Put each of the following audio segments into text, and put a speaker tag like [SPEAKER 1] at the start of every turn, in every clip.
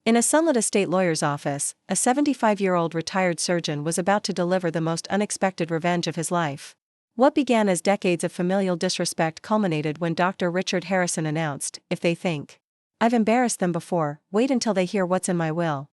[SPEAKER 1] In a sunlit estate lawyer's office, a 75-year-old retired surgeon was about to deliver the most unexpected revenge of his life. What began as decades of familial disrespect culminated when Dr. Richard Harrison announced, "If they think I've embarrassed them before, wait until they hear what's in my will."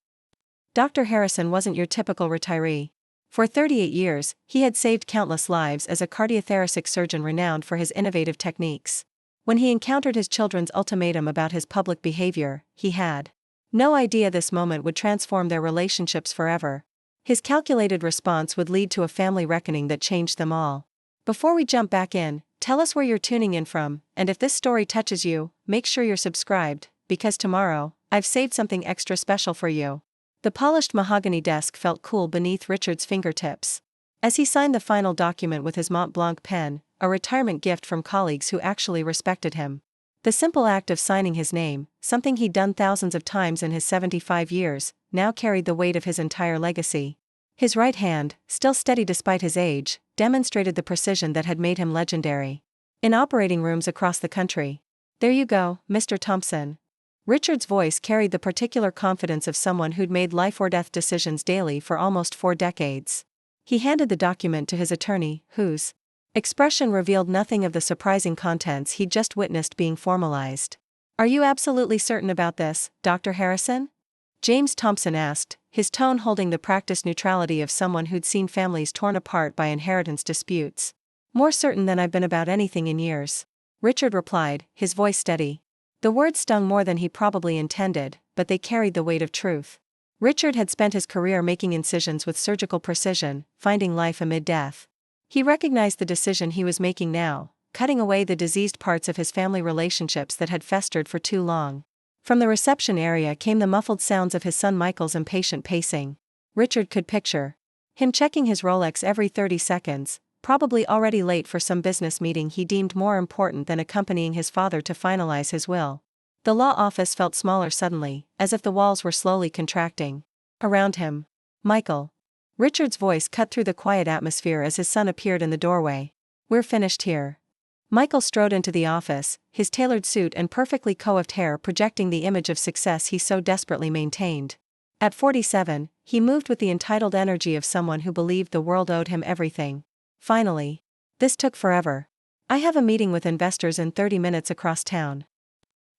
[SPEAKER 1] Dr. Harrison wasn't your typical retiree. For 38 years, he had saved countless lives as a cardiothoracic surgeon renowned for his innovative techniques. When he encountered his children's ultimatum about his public behavior, he had no idea this moment would transform their relationships forever. His calculated response would lead to a family reckoning that changed them all. Before we jump back in, tell us where you're tuning in from, and if this story touches you, make sure you're subscribed, because tomorrow, I've saved something extra special for you. The polished mahogany desk felt cool beneath Richard's fingertips. As he signed the final document with his Mont Blanc pen, a retirement gift from colleagues who actually respected him. The simple act of signing his name, something he'd done thousands of times in his 75 years, now carried the weight of his entire legacy. His right hand, still steady despite his age, demonstrated the precision that had made him legendary. In operating rooms across the country. "There you go, Mr. Thompson." Richard's voice carried the particular confidence of someone who'd made life-or-death decisions daily for almost 4 decades. He handed the document to his attorney, whose expression revealed nothing of the surprising contents he'd just witnessed being formalized. "Are you absolutely certain about this, Dr. Harrison?" James Thompson asked, his tone holding the practiced neutrality of someone who'd seen families torn apart by inheritance disputes. "More certain than I've been about anything in years," Richard replied, his voice steady. The words stung more than he probably intended, but they carried the weight of truth. Richard had spent his career making incisions with surgical precision, finding life amid death. He recognized the decision he was making now, cutting away the diseased parts of his family relationships that had festered for too long. From the reception area came the muffled sounds of his son Michael's impatient pacing. Richard could picture him checking his Rolex every 30 seconds, probably already late for some business meeting he deemed more important than accompanying his father to finalize his will. The law office felt smaller suddenly, as if the walls were slowly contracting around him. "Michael." Richard's voice cut through the quiet atmosphere as his son appeared in the doorway. "We're finished here." Michael strode into the office, his tailored suit and perfectly coiffed hair projecting the image of success he so desperately maintained. At 47, he moved with the entitled energy of someone who believed the world owed him everything. "Finally. This took forever. I have a meeting with investors in 30 minutes across town."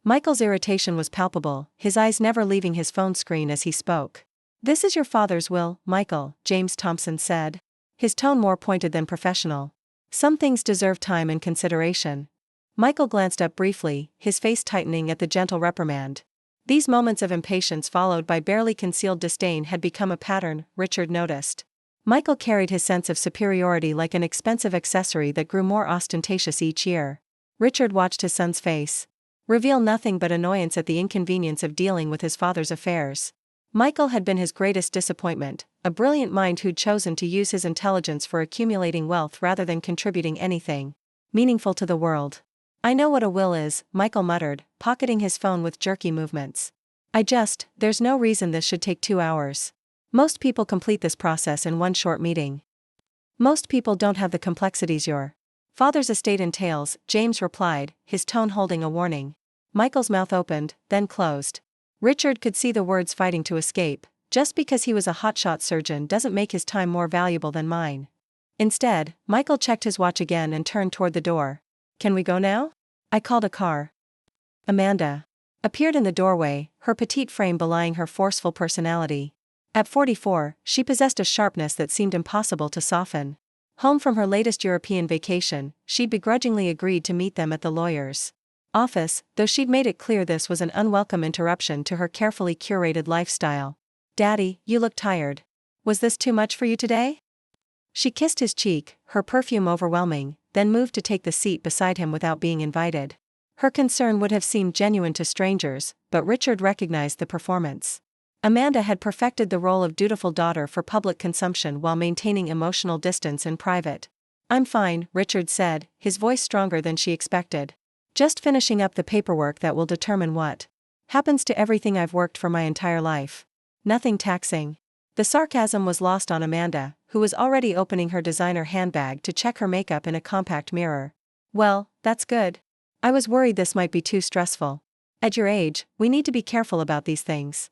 [SPEAKER 1] Michael's irritation was palpable, his eyes never leaving his phone screen as he spoke. "This is your father's will, Michael," James Thompson said. His tone more pointed than professional. "Some things deserve time and consideration." Michael glanced up briefly, his face tightening at the gentle reprimand. These moments of impatience followed by barely concealed disdain had become a pattern, Richard noticed. Michael carried his sense of superiority like an expensive accessory that grew more ostentatious each year. Richard watched his son's face reveal nothing but annoyance at the inconvenience of dealing with his father's affairs. Michael had been his greatest disappointment, a brilliant mind who'd chosen to use his intelligence for accumulating wealth rather than contributing anything meaningful to the world. "I know what a will is," Michael muttered, pocketing his phone with jerky movements. There's no reason this should take 2 hours. Most people complete this process in one short meeting." "Most people don't have the complexities your father's estate entails," James replied, his tone holding a warning. Michael's mouth opened, then closed. Richard could see the words fighting to escape. "Just because he was a hotshot surgeon doesn't make his time more valuable than mine." Instead, Michael checked his watch again and turned toward the door. "Can we go now? I called a car." Amanda appeared in the doorway, her petite frame belying her forceful personality. At 44, she possessed a sharpness that seemed impossible to soften. Home from her latest European vacation, she'd begrudgingly agreed to meet them at the lawyer's office, though she'd made it clear this was an unwelcome interruption to her carefully curated lifestyle. "Daddy, you look tired. Was this too much for you today?" She kissed his cheek, her perfume overwhelming, then moved to take the seat beside him without being invited. Her concern would have seemed genuine to strangers, but Richard recognized the performance. Amanda had perfected the role of dutiful daughter for public consumption while maintaining emotional distance in private. "I'm fine," Richard said, his voice stronger than she expected. "Just finishing up the paperwork that will determine what happens to everything I've worked for my entire life. Nothing taxing." The sarcasm was lost on Amanda, who was already opening her designer handbag to check her makeup in a compact mirror. "Well, that's good. I was worried this might be too stressful. At your age, we need to be careful about these things."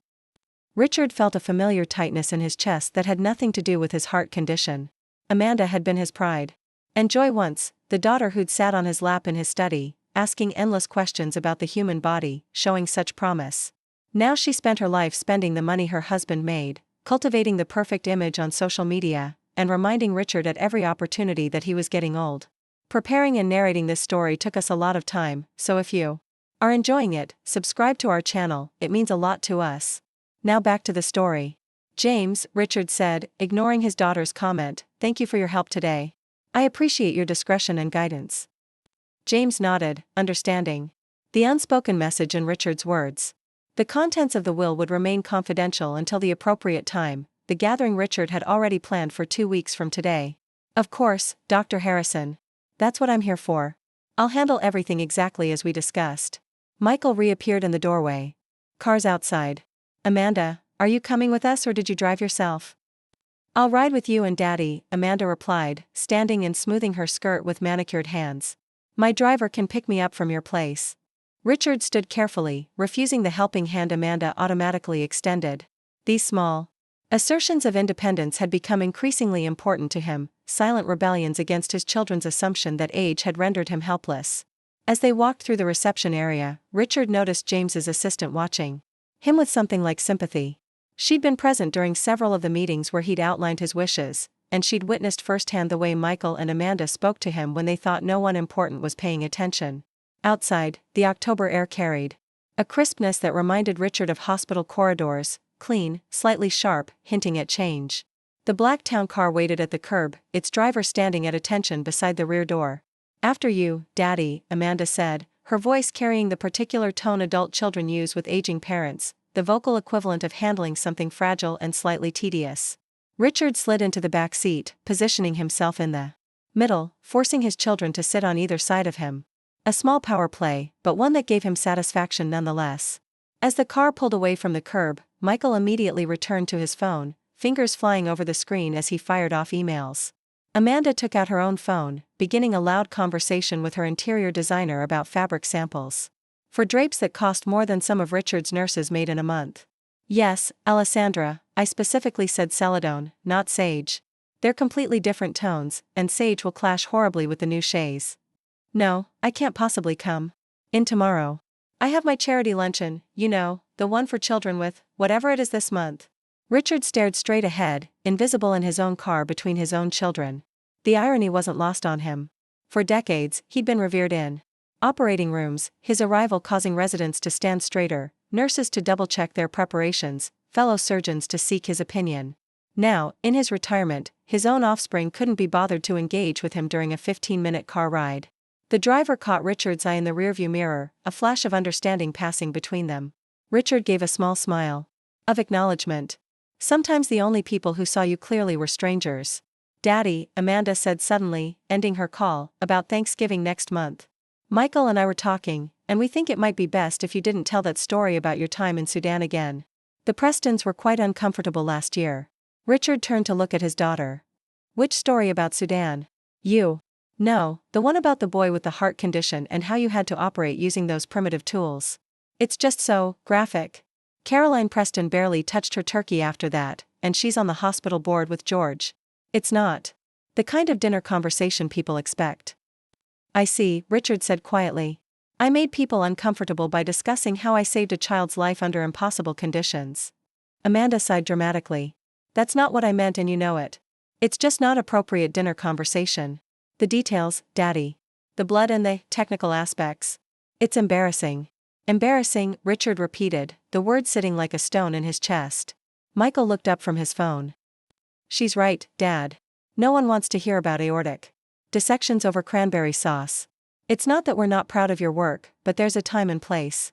[SPEAKER 1] Richard felt a familiar tightness in his chest that had nothing to do with his heart condition. Amanda had been his pride and joy once, the daughter who'd sat on his lap in his study, asking endless questions about the human body, showing such promise. Now she spent her life spending the money her husband made, cultivating the perfect image on social media, and reminding Richard at every opportunity that he was getting old. Preparing and narrating this story took us a lot of time, so if you are enjoying it, subscribe to our channel, it means a lot to us. Now back to the story. James, Richard said, ignoring his daughter's comment, "Thank you for your help today. I appreciate your discretion and guidance." James nodded, understanding the unspoken message in Richard's words. The contents of the will would remain confidential until the appropriate time, the gathering Richard had already planned for 2 weeks from today. "Of course, Dr. Harrison. That's what I'm here for. I'll handle everything exactly as we discussed." Michael reappeared in the doorway. "Car's outside. Amanda, are you coming with us or did you drive yourself?" "I'll ride with you and Daddy," Amanda replied, standing and smoothing her skirt with manicured hands. "My driver can pick me up from your place." Richard stood carefully, refusing the helping hand Amanda automatically extended. These small assertions of independence had become increasingly important to him, silent rebellions against his children's assumption that age had rendered him helpless. As they walked through the reception area, Richard noticed James's assistant watching him with something like sympathy. She'd been present during several of the meetings where he'd outlined his wishes, and she'd witnessed firsthand the way Michael and Amanda spoke to him when they thought no one important was paying attention. Outside, the October air carried a crispness that reminded Richard of hospital corridors, clean, slightly sharp, hinting at change. The black town car waited at the curb, its driver standing at attention beside the rear door. "After you, Daddy," Amanda said, her voice carrying the particular tone adult children use with aging parents, the vocal equivalent of handling something fragile and slightly tedious. Richard slid into the back seat, positioning himself in the middle, forcing his children to sit on either side of him. A small power play, but one that gave him satisfaction nonetheless. As the car pulled away from the curb, Michael immediately returned to his phone, fingers flying over the screen as he fired off emails. Amanda took out her own phone, beginning a loud conversation with her interior designer about fabric samples for drapes that cost more than some of Richard's nurses made in a month. "Yes, Alessandra, I specifically said celadone, not sage. They're completely different tones, and sage will clash horribly with the new chaise. No, I can't possibly come in tomorrow. I have my charity luncheon, you know, the one for children with whatever it is this month." Richard stared straight ahead, invisible in his own car between his own children. The irony wasn't lost on him. For decades, he'd been revered in operating rooms, his arrival causing residents to stand straighter, nurses to double-check their preparations, fellow surgeons to seek his opinion. Now, in his retirement, his own offspring couldn't be bothered to engage with him during a 15-minute car ride. The driver caught Richard's eye in the rearview mirror, a flash of understanding passing between them. Richard gave a small smile of acknowledgement. "Sometimes the only people who saw you clearly were strangers." "Daddy," Amanda said suddenly, ending her call, "about Thanksgiving next month. Michael and I were talking, and we think it might be best if you didn't tell that story about your time in Sudan again. The Prestons were quite uncomfortable last year." Richard turned to look at his daughter. "Which story about Sudan?" "You." "No, the one about the boy with the heart condition and how you had to operate using those primitive tools. It's just so graphic." Caroline Preston barely touched her turkey after that, and she's on the hospital board with George. It's not the kind of dinner conversation people expect. "I see," Richard said quietly. "I made people uncomfortable by discussing how I saved a child's life under impossible conditions." Amanda sighed dramatically. "That's not what I meant and you know it. It's just not appropriate dinner conversation. The details, Daddy. The blood and the technical aspects. It's embarrassing." "Embarrassing," Richard repeated, the word sitting like a stone in his chest. Michael looked up from his phone. "She's right, Dad. No one wants to hear about aortic dissections over cranberry sauce. It's not that we're not proud of your work, but there's a time and place."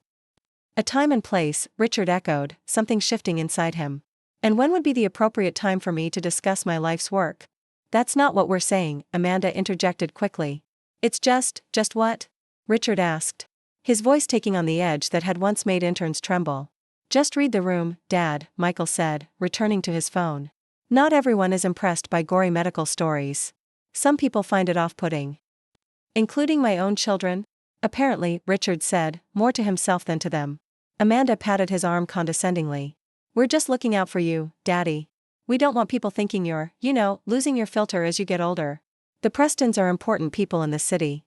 [SPEAKER 1] "A time and place," Richard echoed, something shifting inside him. "And when would be the appropriate time for me to discuss my life's work?" "That's not what we're saying," Amanda interjected quickly. "It's just what?" Richard asked, his voice taking on the edge that had once made interns tremble. "Just read the room, Dad," Michael said, returning to his phone. "Not everyone is impressed by gory medical stories. Some people find it off-putting. Including my own children?" "Apparently," Richard said, more to himself than to them. Amanda patted his arm condescendingly. We're just looking out for you, Daddy. We don't want people thinking you're, losing your filter as you get older. The Prestons are important people in this city.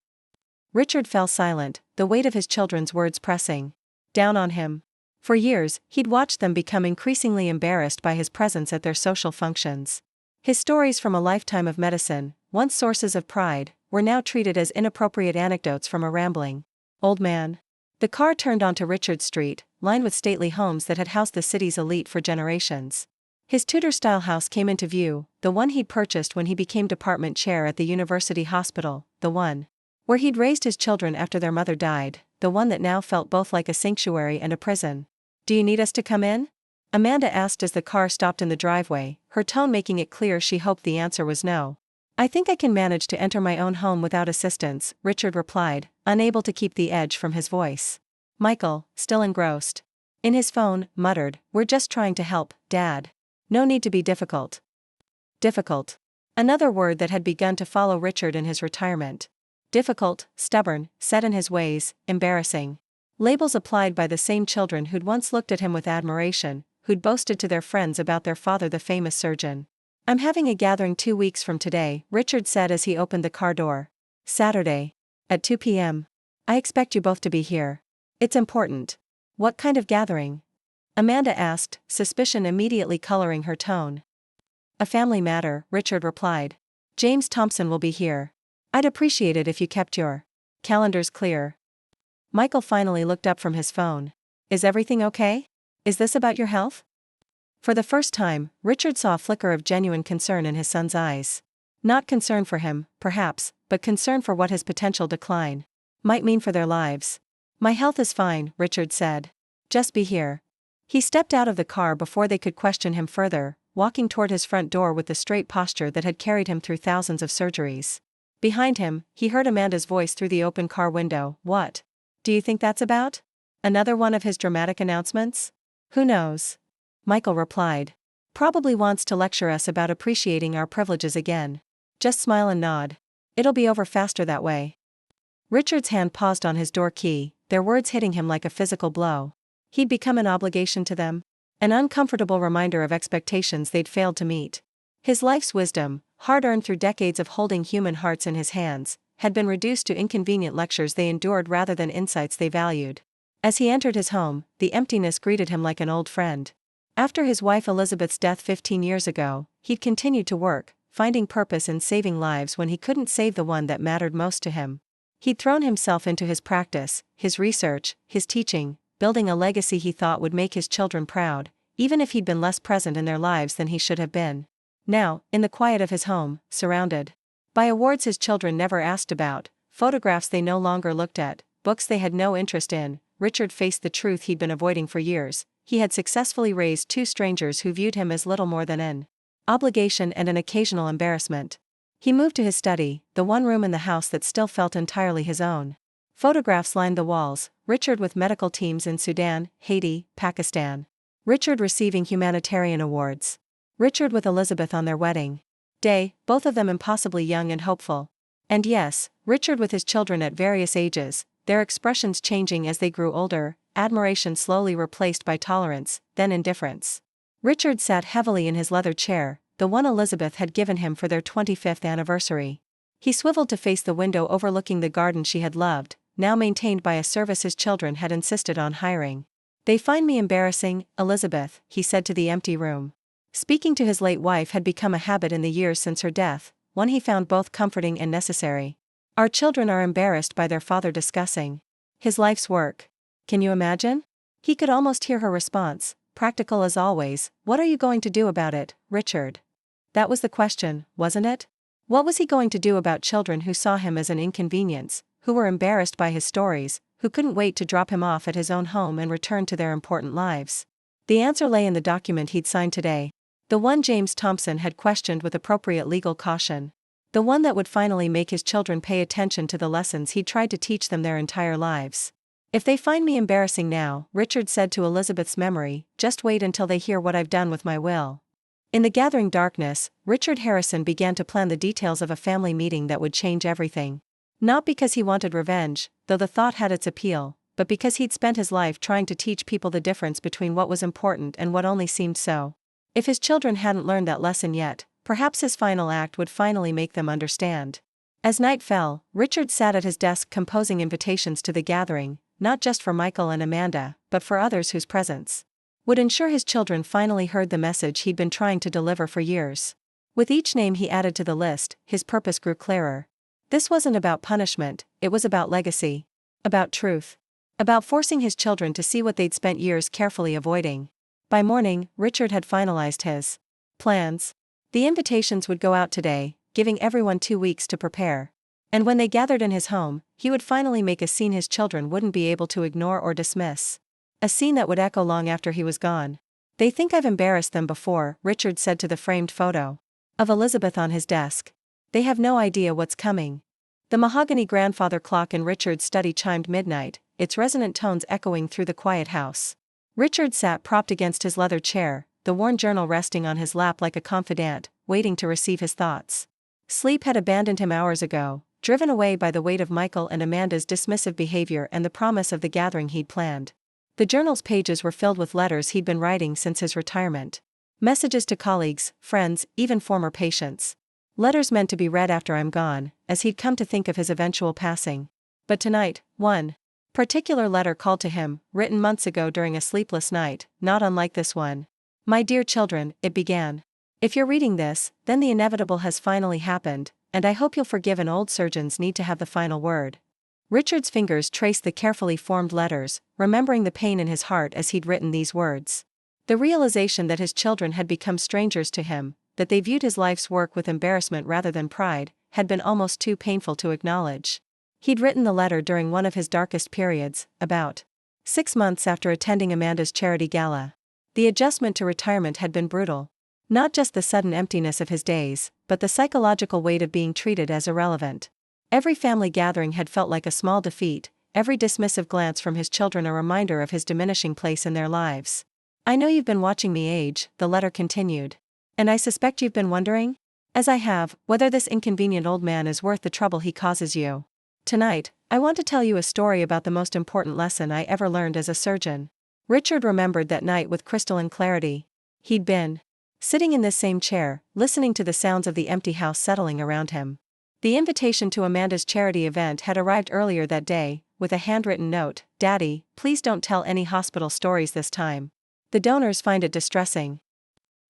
[SPEAKER 1] Richard fell silent, the weight of his children's words pressing down on him. For years, he'd watched them become increasingly embarrassed by his presence at their social functions. His stories from a lifetime of medicine, once sources of pride, were now treated as inappropriate anecdotes from a rambling old man. The car turned onto Richard Street, lined with stately homes that had housed the city's elite for generations. His Tudor-style house came into view, the one he'd purchased when he became department chair at the university hospital, the one where he'd raised his children after their mother died, the one that now felt both like a sanctuary and a prison. "Do you need us to come in?" Amanda asked as the car stopped in the driveway, her tone making it clear she hoped the answer was no. "I think I can manage to enter my own home without assistance," Richard replied, unable to keep the edge from his voice. Michael, still engrossed in his phone, muttered, "We're just trying to help, Dad. No need to be difficult." Difficult. Another word that had begun to follow Richard in his retirement. Difficult, stubborn, set in his ways, embarrassing. Labels applied by the same children who'd once looked at him with admiration, who'd boasted to their friends about their father, the famous surgeon. "I'm having a gathering 2 weeks from today," Richard said as he opened the car door. "Saturday. At 2 p.m. I expect you both to be here. It's important." "What kind of gathering?" Amanda asked, suspicion immediately coloring her tone. "A family matter," Richard replied. "James Thompson will be here. I'd appreciate it if you kept your calendars clear." Michael finally looked up from his phone. "Is everything okay? Is this about your health?" For the first time, Richard saw a flicker of genuine concern in his son's eyes. Not concern for him, perhaps, but concern for what his potential decline might mean for their lives. "My health is fine," Richard said. "Just be here." He stepped out of the car before they could question him further, walking toward his front door with the straight posture that had carried him through thousands of surgeries. Behind him, he heard Amanda's voice through the open car window. "What do you think that's about? Another one of his dramatic announcements?" "Who knows?" Michael replied. "Probably wants to lecture us about appreciating our privileges again. Just smile and nod. It'll be over faster that way." Richard's hand paused on his door key, their words hitting him like a physical blow. He'd become an obligation to them, an uncomfortable reminder of expectations they'd failed to meet. His life's wisdom, hard-earned through decades of holding human hearts in his hands, had been reduced to inconvenient lectures they endured rather than insights they valued. As he entered his home, the emptiness greeted him like an old friend. After his wife Elizabeth's death 15 years ago, he'd continued to work, finding purpose in saving lives when he couldn't save the one that mattered most to him. He'd thrown himself into his practice, his research, his teaching, building a legacy he thought would make his children proud, even if he'd been less present in their lives than he should have been. Now, in the quiet of his home, surrounded by awards his children never asked about, photographs they no longer looked at, books they had no interest in, Richard faced the truth he'd been avoiding for years. He had successfully raised 2 strangers who viewed him as little more than an obligation and an occasional embarrassment. He moved to his study, the one room in the house that still felt entirely his own. Photographs lined the walls, Richard with medical teams in Sudan, Haiti, Pakistan. Richard receiving humanitarian awards. Richard with Elizabeth on their wedding day, both of them impossibly young and hopeful. And yes, Richard with his children at various ages, their expressions changing as they grew older, admiration slowly replaced by tolerance, then indifference. Richard sat heavily in his leather chair, the one Elizabeth had given him for their 25th anniversary. He swiveled to face the window overlooking the garden she had loved, now maintained by a service his children had insisted on hiring. "They find me embarrassing, Elizabeth," he said to the empty room. Speaking to his late wife had become a habit in the years since her death, one he found both comforting and necessary. "Our children are embarrassed by their father discussing his life's work. Can you imagine?" He could almost hear her response, practical as always. "What are you going to do about it, Richard?" That was the question, wasn't it? What was he going to do about children who saw him as an inconvenience, who were embarrassed by his stories, who couldn't wait to drop him off at his own home and return to their important lives? The answer lay in the document he'd signed today. The one James Thompson had questioned with appropriate legal caution. The one that would finally make his children pay attention to the lessons he'd tried to teach them their entire lives. "If they find me embarrassing now," Richard said to Elizabeth's memory, "just wait until they hear what I've done with my will." In the gathering darkness, Richard Harrison began to plan the details of a family meeting that would change everything. Not because he wanted revenge, though the thought had its appeal, but because he'd spent his life trying to teach people the difference between what was important and what only seemed so. If his children hadn't learned that lesson yet, perhaps his final act would finally make them understand. As night fell, Richard sat at his desk composing invitations to the gathering, not just for Michael and Amanda, but for others whose presence would ensure his children finally heard the message he'd been trying to deliver for years. With each name he added to the list, his purpose grew clearer. This wasn't about punishment, it was about legacy. About truth. About forcing his children to see what they'd spent years carefully avoiding. By morning, Richard had finalized his plans. The invitations would go out today, giving everyone 2 weeks to prepare. And when they gathered in his home, he would finally make a scene his children wouldn't be able to ignore or dismiss. A scene that would echo long after he was gone. "They think I've embarrassed them before," Richard said to the framed photo of Elizabeth on his desk. "They have no idea what's coming." The mahogany grandfather clock in Richard's study chimed midnight, its resonant tones echoing through the quiet house. Richard sat propped against his leather chair, the worn journal resting on his lap like a confidant, waiting to receive his thoughts. Sleep had abandoned him hours ago, driven away by the weight of Michael and Amanda's dismissive behavior and the promise of the gathering he'd planned. The journal's pages were filled with letters he'd been writing since his retirement. Messages to colleagues, friends, even former patients. Letters meant to be read after I'm gone, as he'd come to think of his eventual passing. But tonight, one particular letter called to him, written months ago during a sleepless night, not unlike this one. "My dear children," it began. "If you're reading this, then the inevitable has finally happened, and I hope you'll forgive an old surgeon's need to have the final word." Richard's fingers traced the carefully formed letters, remembering the pain in his heart as he'd written these words. The realization that his children had become strangers to him, that they viewed his life's work with embarrassment rather than pride, had been almost too painful to acknowledge. He'd written the letter during one of his darkest periods, about 6 months after attending Amanda's charity gala. The adjustment to retirement had been brutal. Not just the sudden emptiness of his days, but the psychological weight of being treated as irrelevant. Every family gathering had felt like a small defeat, every dismissive glance from his children a reminder of his diminishing place in their lives. "I know you've been watching me age," the letter continued. "And I suspect you've been wondering, as I have, whether this inconvenient old man is worth the trouble he causes you. Tonight, I want to tell you a story about the most important lesson I ever learned as a surgeon." Richard remembered that night with crystalline clarity. He'd been sitting in this same chair, listening to the sounds of the empty house settling around him. The invitation to Amanda's charity event had arrived earlier that day, with a handwritten note: "Daddy, please don't tell any hospital stories this time. The donors find it distressing."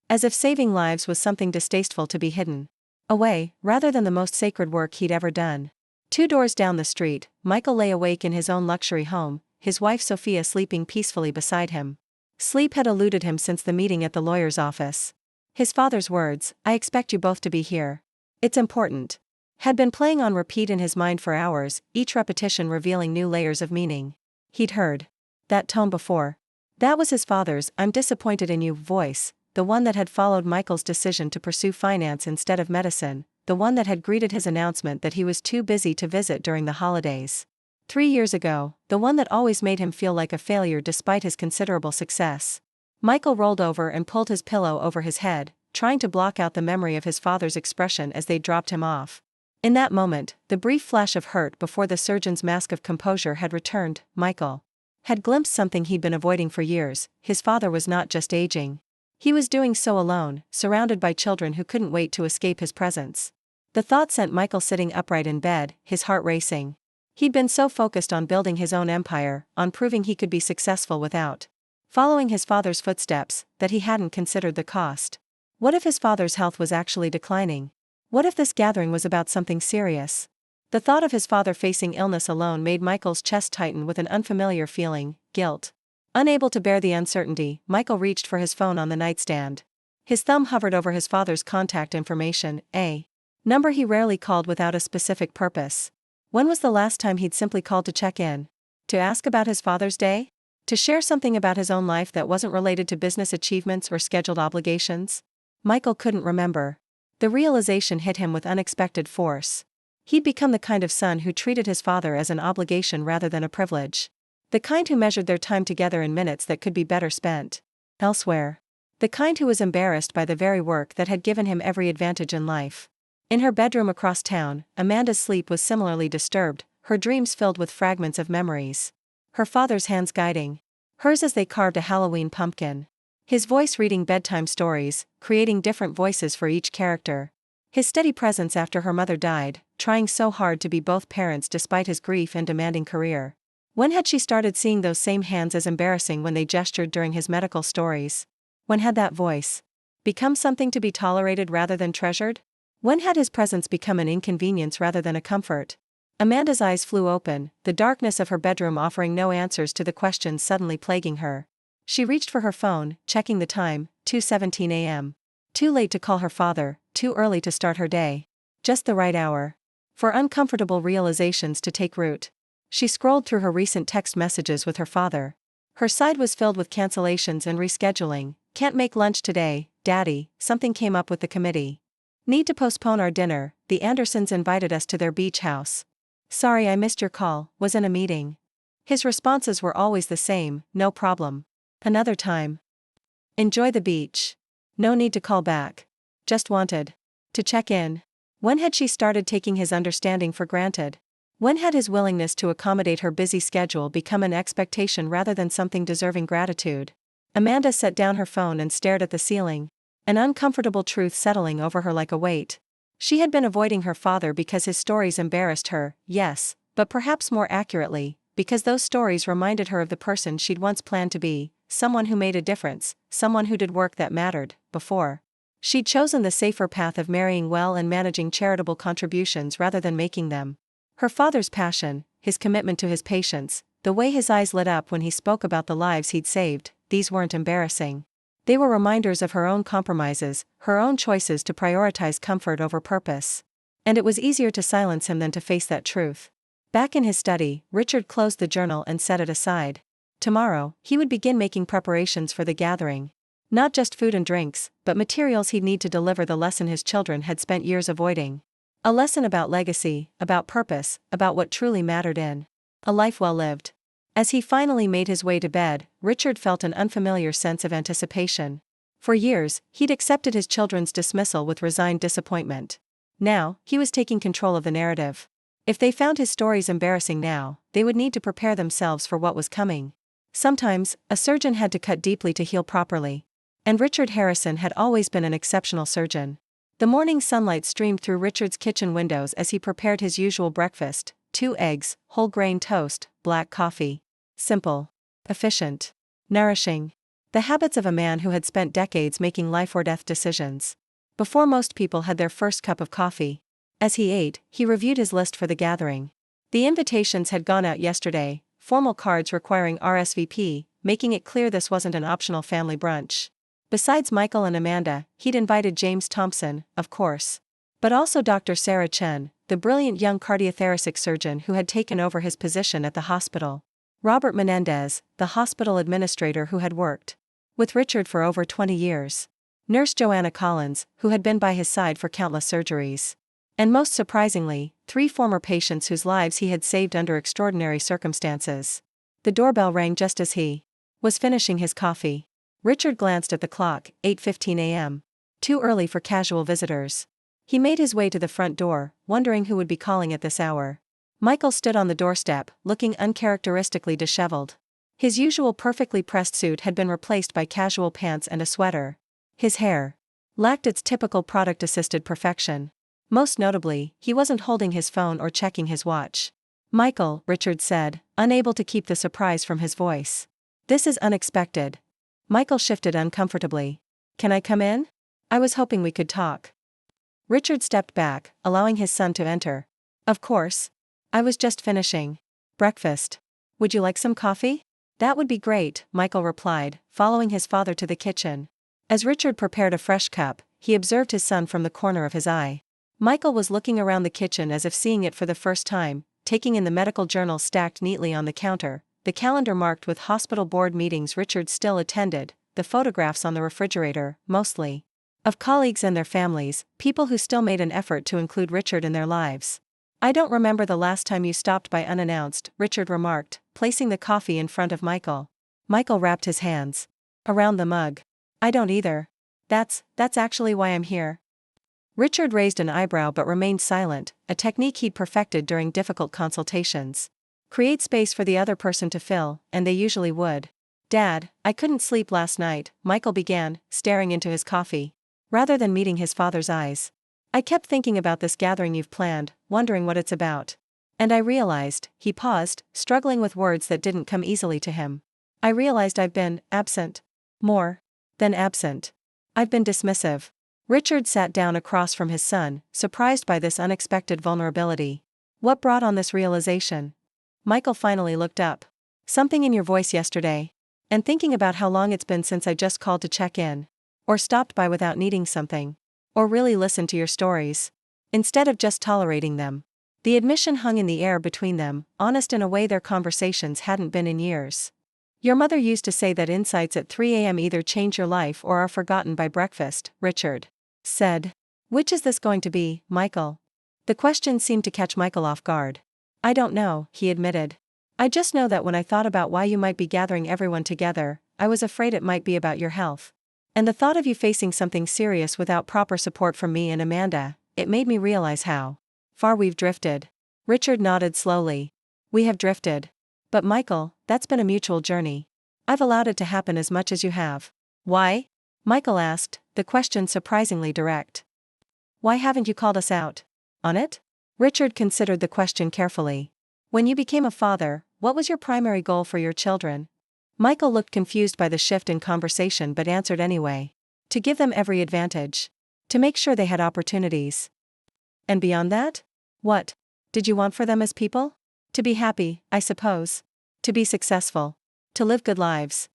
[SPEAKER 1] As if saving lives was something distasteful to be hidden away, rather than the most sacred work he'd ever done. 2 doors down the street, Michael lay awake in his own luxury home, his wife Sophia sleeping peacefully beside him. Sleep had eluded him since the meeting at the lawyer's office. His father's words, "I expect you both to be here. It's important," had been playing on repeat in his mind for hours, each repetition revealing new layers of meaning. He'd heard that tone before. That was his father's "I'm disappointed in you" voice, the one that had followed Michael's decision to pursue finance instead of medicine, the one that had greeted his announcement that he was too busy to visit during the holidays. 3 years ago, the one that always made him feel like a failure despite his considerable success. Michael rolled over and pulled his pillow over his head, trying to block out the memory of his father's expression as they dropped him off. In that moment, the brief flash of hurt before the surgeon's mask of composure had returned, Michael had glimpsed something he'd been avoiding for years. His father was not just aging. He was doing so alone, surrounded by children who couldn't wait to escape his presence. The thought sent Michael sitting upright in bed, his heart racing. He'd been so focused on building his own empire, on proving he could be successful without following his father's footsteps, that he hadn't considered the cost. What if his father's health was actually declining? What if this gathering was about something serious? The thought of his father facing illness alone made Michael's chest tighten with an unfamiliar feeling: guilt. Unable to bear the uncertainty, Michael reached for his phone on the nightstand. His thumb hovered over his father's contact information, a number he rarely called without a specific purpose. When was the last time he'd simply called to check in? To ask about his father's day? To share something about his own life that wasn't related to business achievements or scheduled obligations? Michael couldn't remember. The realization hit him with unexpected force. He'd become the kind of son who treated his father as an obligation rather than a privilege. The kind who measured their time together in minutes that could be better spent elsewhere. The kind who was embarrassed by the very work that had given him every advantage in life. In her bedroom across town, Amanda's sleep was similarly disturbed, her dreams filled with fragments of memories. her father's hands guiding hers as they carved a Halloween pumpkin. His voice reading bedtime stories, creating different voices for each character. His steady presence after her mother died, trying so hard to be both parents despite his grief and demanding career. When had she started seeing those same hands as embarrassing when they gestured during his medical stories? When had that voice become something to be tolerated rather than treasured? When had his presence become an inconvenience rather than a comfort? Amanda's eyes flew open, the darkness of her bedroom offering no answers to the questions suddenly plaguing her. She reached for her phone, checking the time, 2:17 a.m. Too late to call her father, too early to start her day. Just the right hour for uncomfortable realizations to take root. She scrolled through her recent text messages with her father. Her side was filled with cancellations and rescheduling. Can't make lunch today, Daddy, something came up with the committee. Need to postpone our dinner, the Andersons invited us to their beach house. Sorry I missed your call, was in a meeting. His responses were always the same, no problem. Another time. Enjoy the beach. No need to call back. Just wanted to check in. When had she started taking his understanding for granted? When had his willingness to accommodate her busy schedule become an expectation rather than something deserving gratitude? Amanda set down her phone and stared at the ceiling, an uncomfortable truth settling over her like a weight. She had been avoiding her father because his stories embarrassed her, yes, but perhaps more accurately, because those stories reminded her of the person she'd once planned to be, someone who made a difference, someone who did work that mattered, before. She'd chosen the safer path of marrying well and managing charitable contributions rather than making them. Her father's passion, his commitment to his patients, the way his eyes lit up when he spoke about the lives he'd saved, these weren't embarrassing. They were reminders of her own compromises, her own choices to prioritize comfort over purpose. And it was easier to silence him than to face that truth. Back in his study, Richard closed the journal and set it aside. Tomorrow, he would begin making preparations for the gathering. Not just food and drinks, but materials he'd need to deliver the lesson his children had spent years avoiding. A lesson about legacy, about purpose, about what truly mattered in a life well lived. As he finally made his way to bed, Richard felt an unfamiliar sense of anticipation. For years, he'd accepted his children's dismissal with resigned disappointment. Now, he was taking control of the narrative. If they found his stories embarrassing now, they would need to prepare themselves for what was coming. Sometimes, a surgeon had to cut deeply to heal properly. And Richard Harrison had always been an exceptional surgeon. The morning sunlight streamed through Richard's kitchen windows as he prepared his usual breakfast: 2 eggs, whole grain toast, black coffee. Simple. Efficient. Nourishing. The habits of a man who had spent decades making life or death decisions. Before most people had their first cup of coffee. As he ate, he reviewed his list for the gathering. The invitations had gone out yesterday, formal cards requiring RSVP, making it clear this wasn't an optional family brunch. Besides Michael and Amanda, he'd invited James Thompson, of course. But also Dr. Sarah Chen, the brilliant young cardiothoracic surgeon who had taken over his position at the hospital. Robert Menendez, the hospital administrator who had worked with Richard for over 20 years. Nurse Joanna Collins, who had been by his side for countless surgeries. And most surprisingly, 3 former patients whose lives he had saved under extraordinary circumstances. The doorbell rang just as he was finishing his coffee. Richard glanced at the clock, 8:15 a.m. Too early for casual visitors. He made his way to the front door, wondering who would be calling at this hour. Michael stood on the doorstep, looking uncharacteristically disheveled. His usual perfectly pressed suit had been replaced by casual pants and a sweater. His hair lacked its typical product-assisted perfection. Most notably, he wasn't holding his phone or checking his watch. Michael, Richard said, unable to keep the surprise from his voice. This is unexpected. Michael shifted uncomfortably. Can I come in? I was hoping we could talk. Richard stepped back, allowing his son to enter. Of course. I was just finishing breakfast. Would you like some coffee? That would be great, Michael replied, following his father to the kitchen. As Richard prepared a fresh cup, he observed his son from the corner of his eye. Michael was looking around the kitchen as if seeing it for the first time, taking in the medical journals stacked neatly on the counter, the calendar marked with hospital board meetings Richard still attended, the photographs on the refrigerator, mostly of colleagues and their families, people who still made an effort to include Richard in their lives. I don't remember the last time you stopped by unannounced, Richard remarked, placing the coffee in front of Michael. Michael wrapped his hands around the mug. I don't either. That's actually why I'm here. Richard raised an eyebrow but remained silent, a technique he'd perfected during difficult consultations. Create space for the other person to fill, and they usually would. Dad, I couldn't sleep last night, Michael began, staring into his coffee. Rather than meeting his father's eyes. I kept thinking about this gathering you've planned, wondering what it's about. And I realized, he paused, struggling with words that didn't come easily to him. I realized I've been absent. More than absent. I've been dismissive. Richard sat down across from his son, surprised by this unexpected vulnerability. What brought on this realization? Michael finally looked up. Something in your voice yesterday. And thinking about how long it's been since I just called to check in. Or stopped by without needing something. Or really listened to your stories. Instead of just tolerating them. The admission hung in the air between them, honest in a way their conversations hadn't been in years. Your mother used to say that insights at 3 a.m. either change your life or are forgotten by breakfast, Richard said. Which is this going to be, Michael? The question seemed to catch Michael off guard. I don't know, he admitted. I just know that when I thought about why you might be gathering everyone together, I was afraid it might be about your health. And the thought of you facing something serious without proper support from me and Amanda, it made me realize how far we've drifted. Richard nodded slowly. We have drifted. But Michael, that's been a mutual journey. I've allowed it to happen as much as you have. Why? Michael asked, the question surprisingly direct. Why haven't you called us out on it? Richard considered the question carefully. When you became a father, what was your primary goal for your children? Michael looked confused by the shift in conversation but answered anyway. To give them every advantage. To make sure they had opportunities. And beyond that? What did you want for them as people? To be happy, I suppose. To be successful. To live good lives.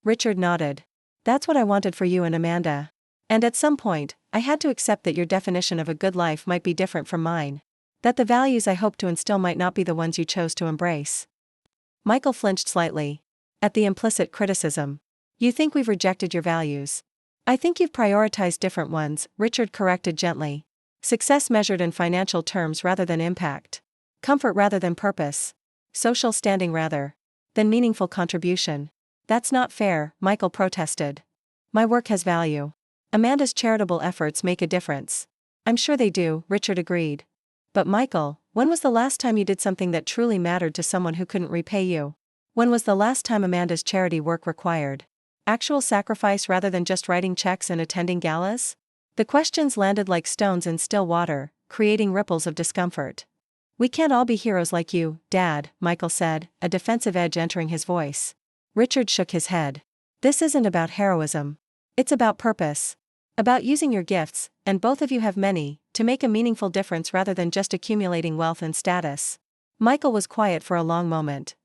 [SPEAKER 1] Richard nodded. That's what I wanted for you and Amanda. And at some point, I had to accept that your definition of a good life might be different from mine. That the values I hoped to instill might not be the ones you chose to embrace. Michael flinched slightly. At the implicit criticism. You think we've rejected your values. I think you've prioritized different ones, Richard corrected gently. Success measured in financial terms rather than impact. Comfort rather than purpose. Social standing rather than meaningful contribution. That's not fair, Michael protested. My work has value. Amanda's charitable efforts make a difference. I'm sure they do, Richard agreed. But Michael, when was the last time you did something that truly mattered to someone who couldn't repay you? When was the last time Amanda's charity work required actual sacrifice rather than just writing checks and attending galas? The questions landed like stones in still water, creating ripples of discomfort. We can't all be heroes like you, Dad, Michael said, a defensive edge entering his voice. Richard shook his head. This isn't about heroism. It's about purpose. About using your gifts, and both of you have many, to make a meaningful difference rather than just accumulating wealth and status. Michael was quiet for a long moment.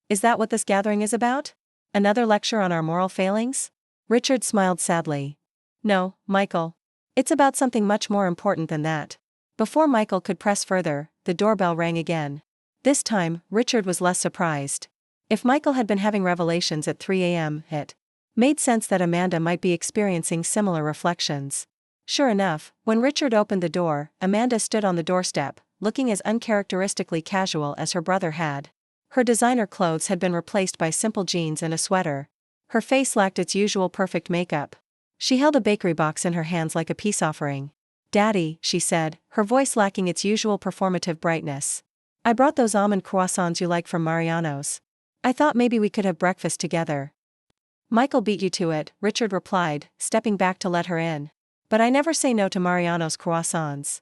[SPEAKER 1] Is that what this gathering is about? Another lecture on our moral failings? Richard smiled sadly. No, Michael. It's about something much more important than that. Before Michael could press further, the doorbell rang again. This time, Richard was less surprised. If Michael had been having revelations at 3 a.m., it made sense that Amanda might be experiencing similar reflections. Sure enough, when Richard opened the door, Amanda stood on the doorstep, looking as uncharacteristically casual as her brother had. Her designer clothes had been replaced by simple jeans and a sweater. Her face lacked its usual perfect makeup. She held a bakery box in her hands like a peace offering. Daddy, she said, her voice lacking its usual performative brightness. I brought those almond croissants you like from Mariano's. I thought maybe we could have breakfast together. Michael beat you to it, Richard replied, stepping back to let her in. But I never say no to Mariano's croissants.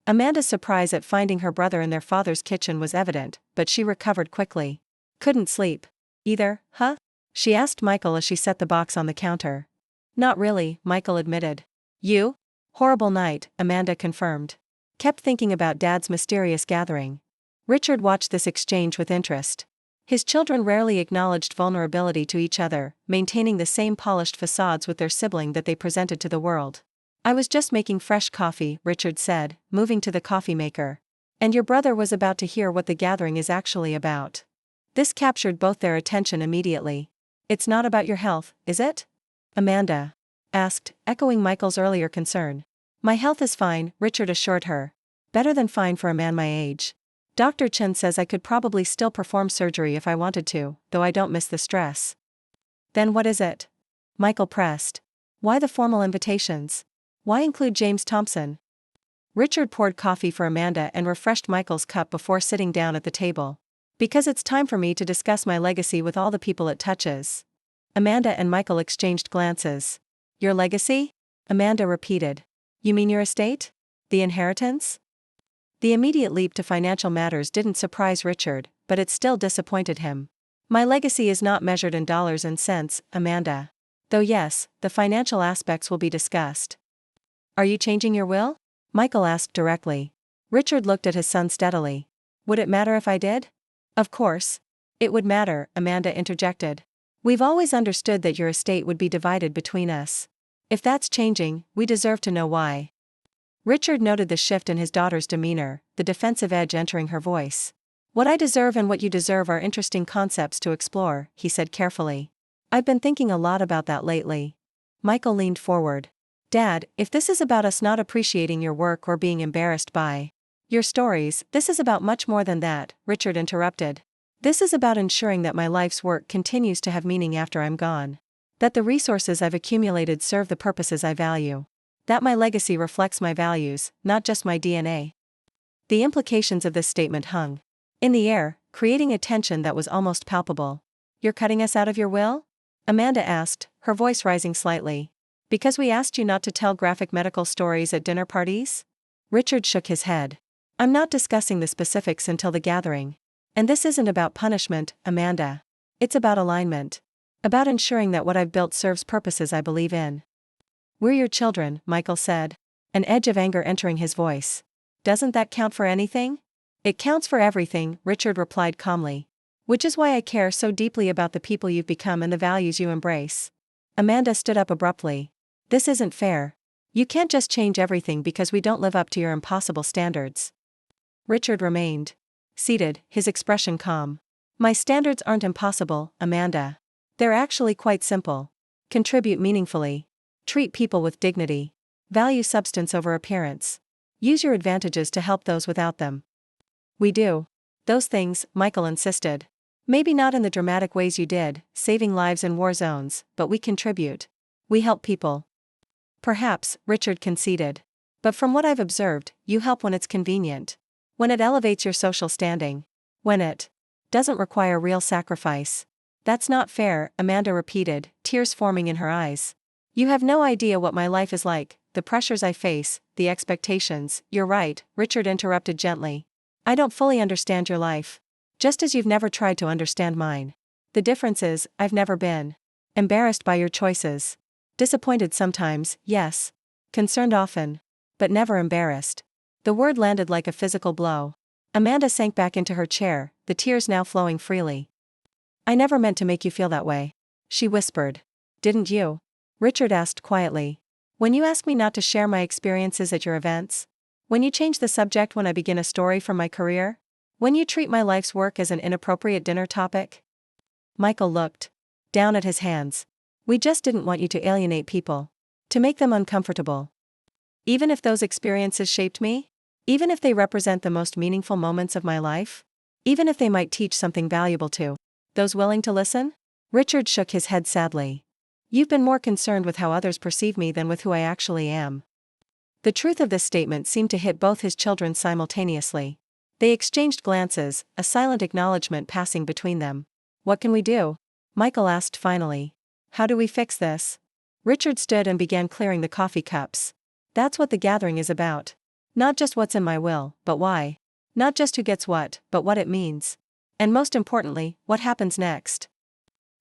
[SPEAKER 1] Amanda's surprise at finding her brother in their father's kitchen was evident, but she recovered quickly. Couldn't sleep. Either, huh? She asked Michael as she set the box on the counter. Not really, Michael admitted. You? Horrible night, Amanda confirmed. Kept thinking about Dad's mysterious gathering. Richard watched this exchange with interest. His children rarely acknowledged vulnerability to each other, maintaining the same polished facades with their sibling that they presented to the world. I was just making fresh coffee, Richard said, moving to the coffee maker. And your brother was about to hear what the gathering is actually about. This captured both their attention immediately. It's not about your health, is it? Amanda asked, echoing Michael's earlier concern. My health is fine, Richard assured her. Better than fine for a man my age. Dr. Chen says I could probably still perform surgery if I wanted to, though I don't miss the stress. Then what is it? Michael pressed. Why the formal invitations? Why include James Thompson? Richard poured coffee for Amanda and refreshed Michael's cup before sitting down at the table. Because it's time for me to discuss my legacy with all the people it touches. Amanda and Michael exchanged glances. Your legacy? Amanda repeated. You mean your estate? The inheritance? The immediate leap to financial matters didn't surprise Richard, but it still disappointed him. My legacy is not measured in dollars and cents, Amanda. Though yes, the financial aspects will be discussed. Are you changing your will? Michael asked directly. Richard looked at his son steadily. Would it matter if I did? Of course. It would matter, Amanda interjected. We've always understood that your estate would be divided between us. If that's changing, we deserve to know why. Richard noted the shift in his daughter's demeanor, the defensive edge entering her voice. What I deserve and what you deserve are interesting concepts to explore, he said carefully. I've been thinking a lot about that lately. Michael leaned forward. Dad, if this is about us not appreciating your work or being embarrassed by your stories, this is about much more than that, Richard interrupted. This is about ensuring that my life's work continues to have meaning after I'm gone. That the resources I've accumulated serve the purposes I value. That my legacy reflects my values, not just my DNA. The implications of this statement hung in the air, creating a tension that was almost palpable. You're cutting us out of your will? Amanda asked, her voice rising slightly. Because we asked you not to tell graphic medical stories at dinner parties? Richard shook his head. I'm not discussing the specifics until the gathering. And this isn't about punishment, Amanda. It's about alignment. About ensuring that what I've built serves purposes I believe in. We're your children, Michael said, an edge of anger entering his voice. Doesn't that count for anything? It counts for everything, Richard replied calmly. Which is why I care so deeply about the people you've become and the values you embrace. Amanda stood up abruptly. This isn't fair. You can't just change everything because we don't live up to your impossible standards. Richard remained seated, his expression calm. My standards aren't impossible, Amanda. They're actually quite simple. Contribute meaningfully. Treat people with dignity. Value substance over appearance. Use your advantages to help those without them. We do those things, Michael insisted. Maybe not in the dramatic ways you did, saving lives in war zones, but we contribute. We help people. Perhaps, Richard conceded. But from what I've observed, you help when it's convenient. When it elevates your social standing. When it doesn't require real sacrifice. That's not fair, Amanda repeated, tears forming in her eyes. You have no idea what my life is like, the pressures I face, the expectations. You're right, Richard interrupted gently. I don't fully understand your life. Just as you've never tried to understand mine. The difference is, I've never been embarrassed by your choices. Disappointed sometimes, yes. Concerned often. But never embarrassed. The word landed like a physical blow. Amanda sank back into her chair, the tears now flowing freely. I never meant to make you feel that way. She whispered. Didn't you? Richard asked quietly. When you ask me not to share my experiences at your events? When you change the subject when I begin a story from my career? When you treat my life's work as an inappropriate dinner topic? Michael looked down at his hands. We just didn't want you to alienate people. To make them uncomfortable. Even if those experiences shaped me? Even if they represent the most meaningful moments of my life? Even if they might teach something valuable to those willing to listen? Richard shook his head sadly. You've been more concerned with how others perceive me than with who I actually am. The truth of this statement seemed to hit both his children simultaneously. They exchanged glances, a silent acknowledgement passing between them. What can we do? Michael asked finally. How do we fix this? Richard stood and began clearing the coffee cups. That's what the gathering is about. Not just what's in my will, but why. Not just who gets what, but what it means. And most importantly, what happens next.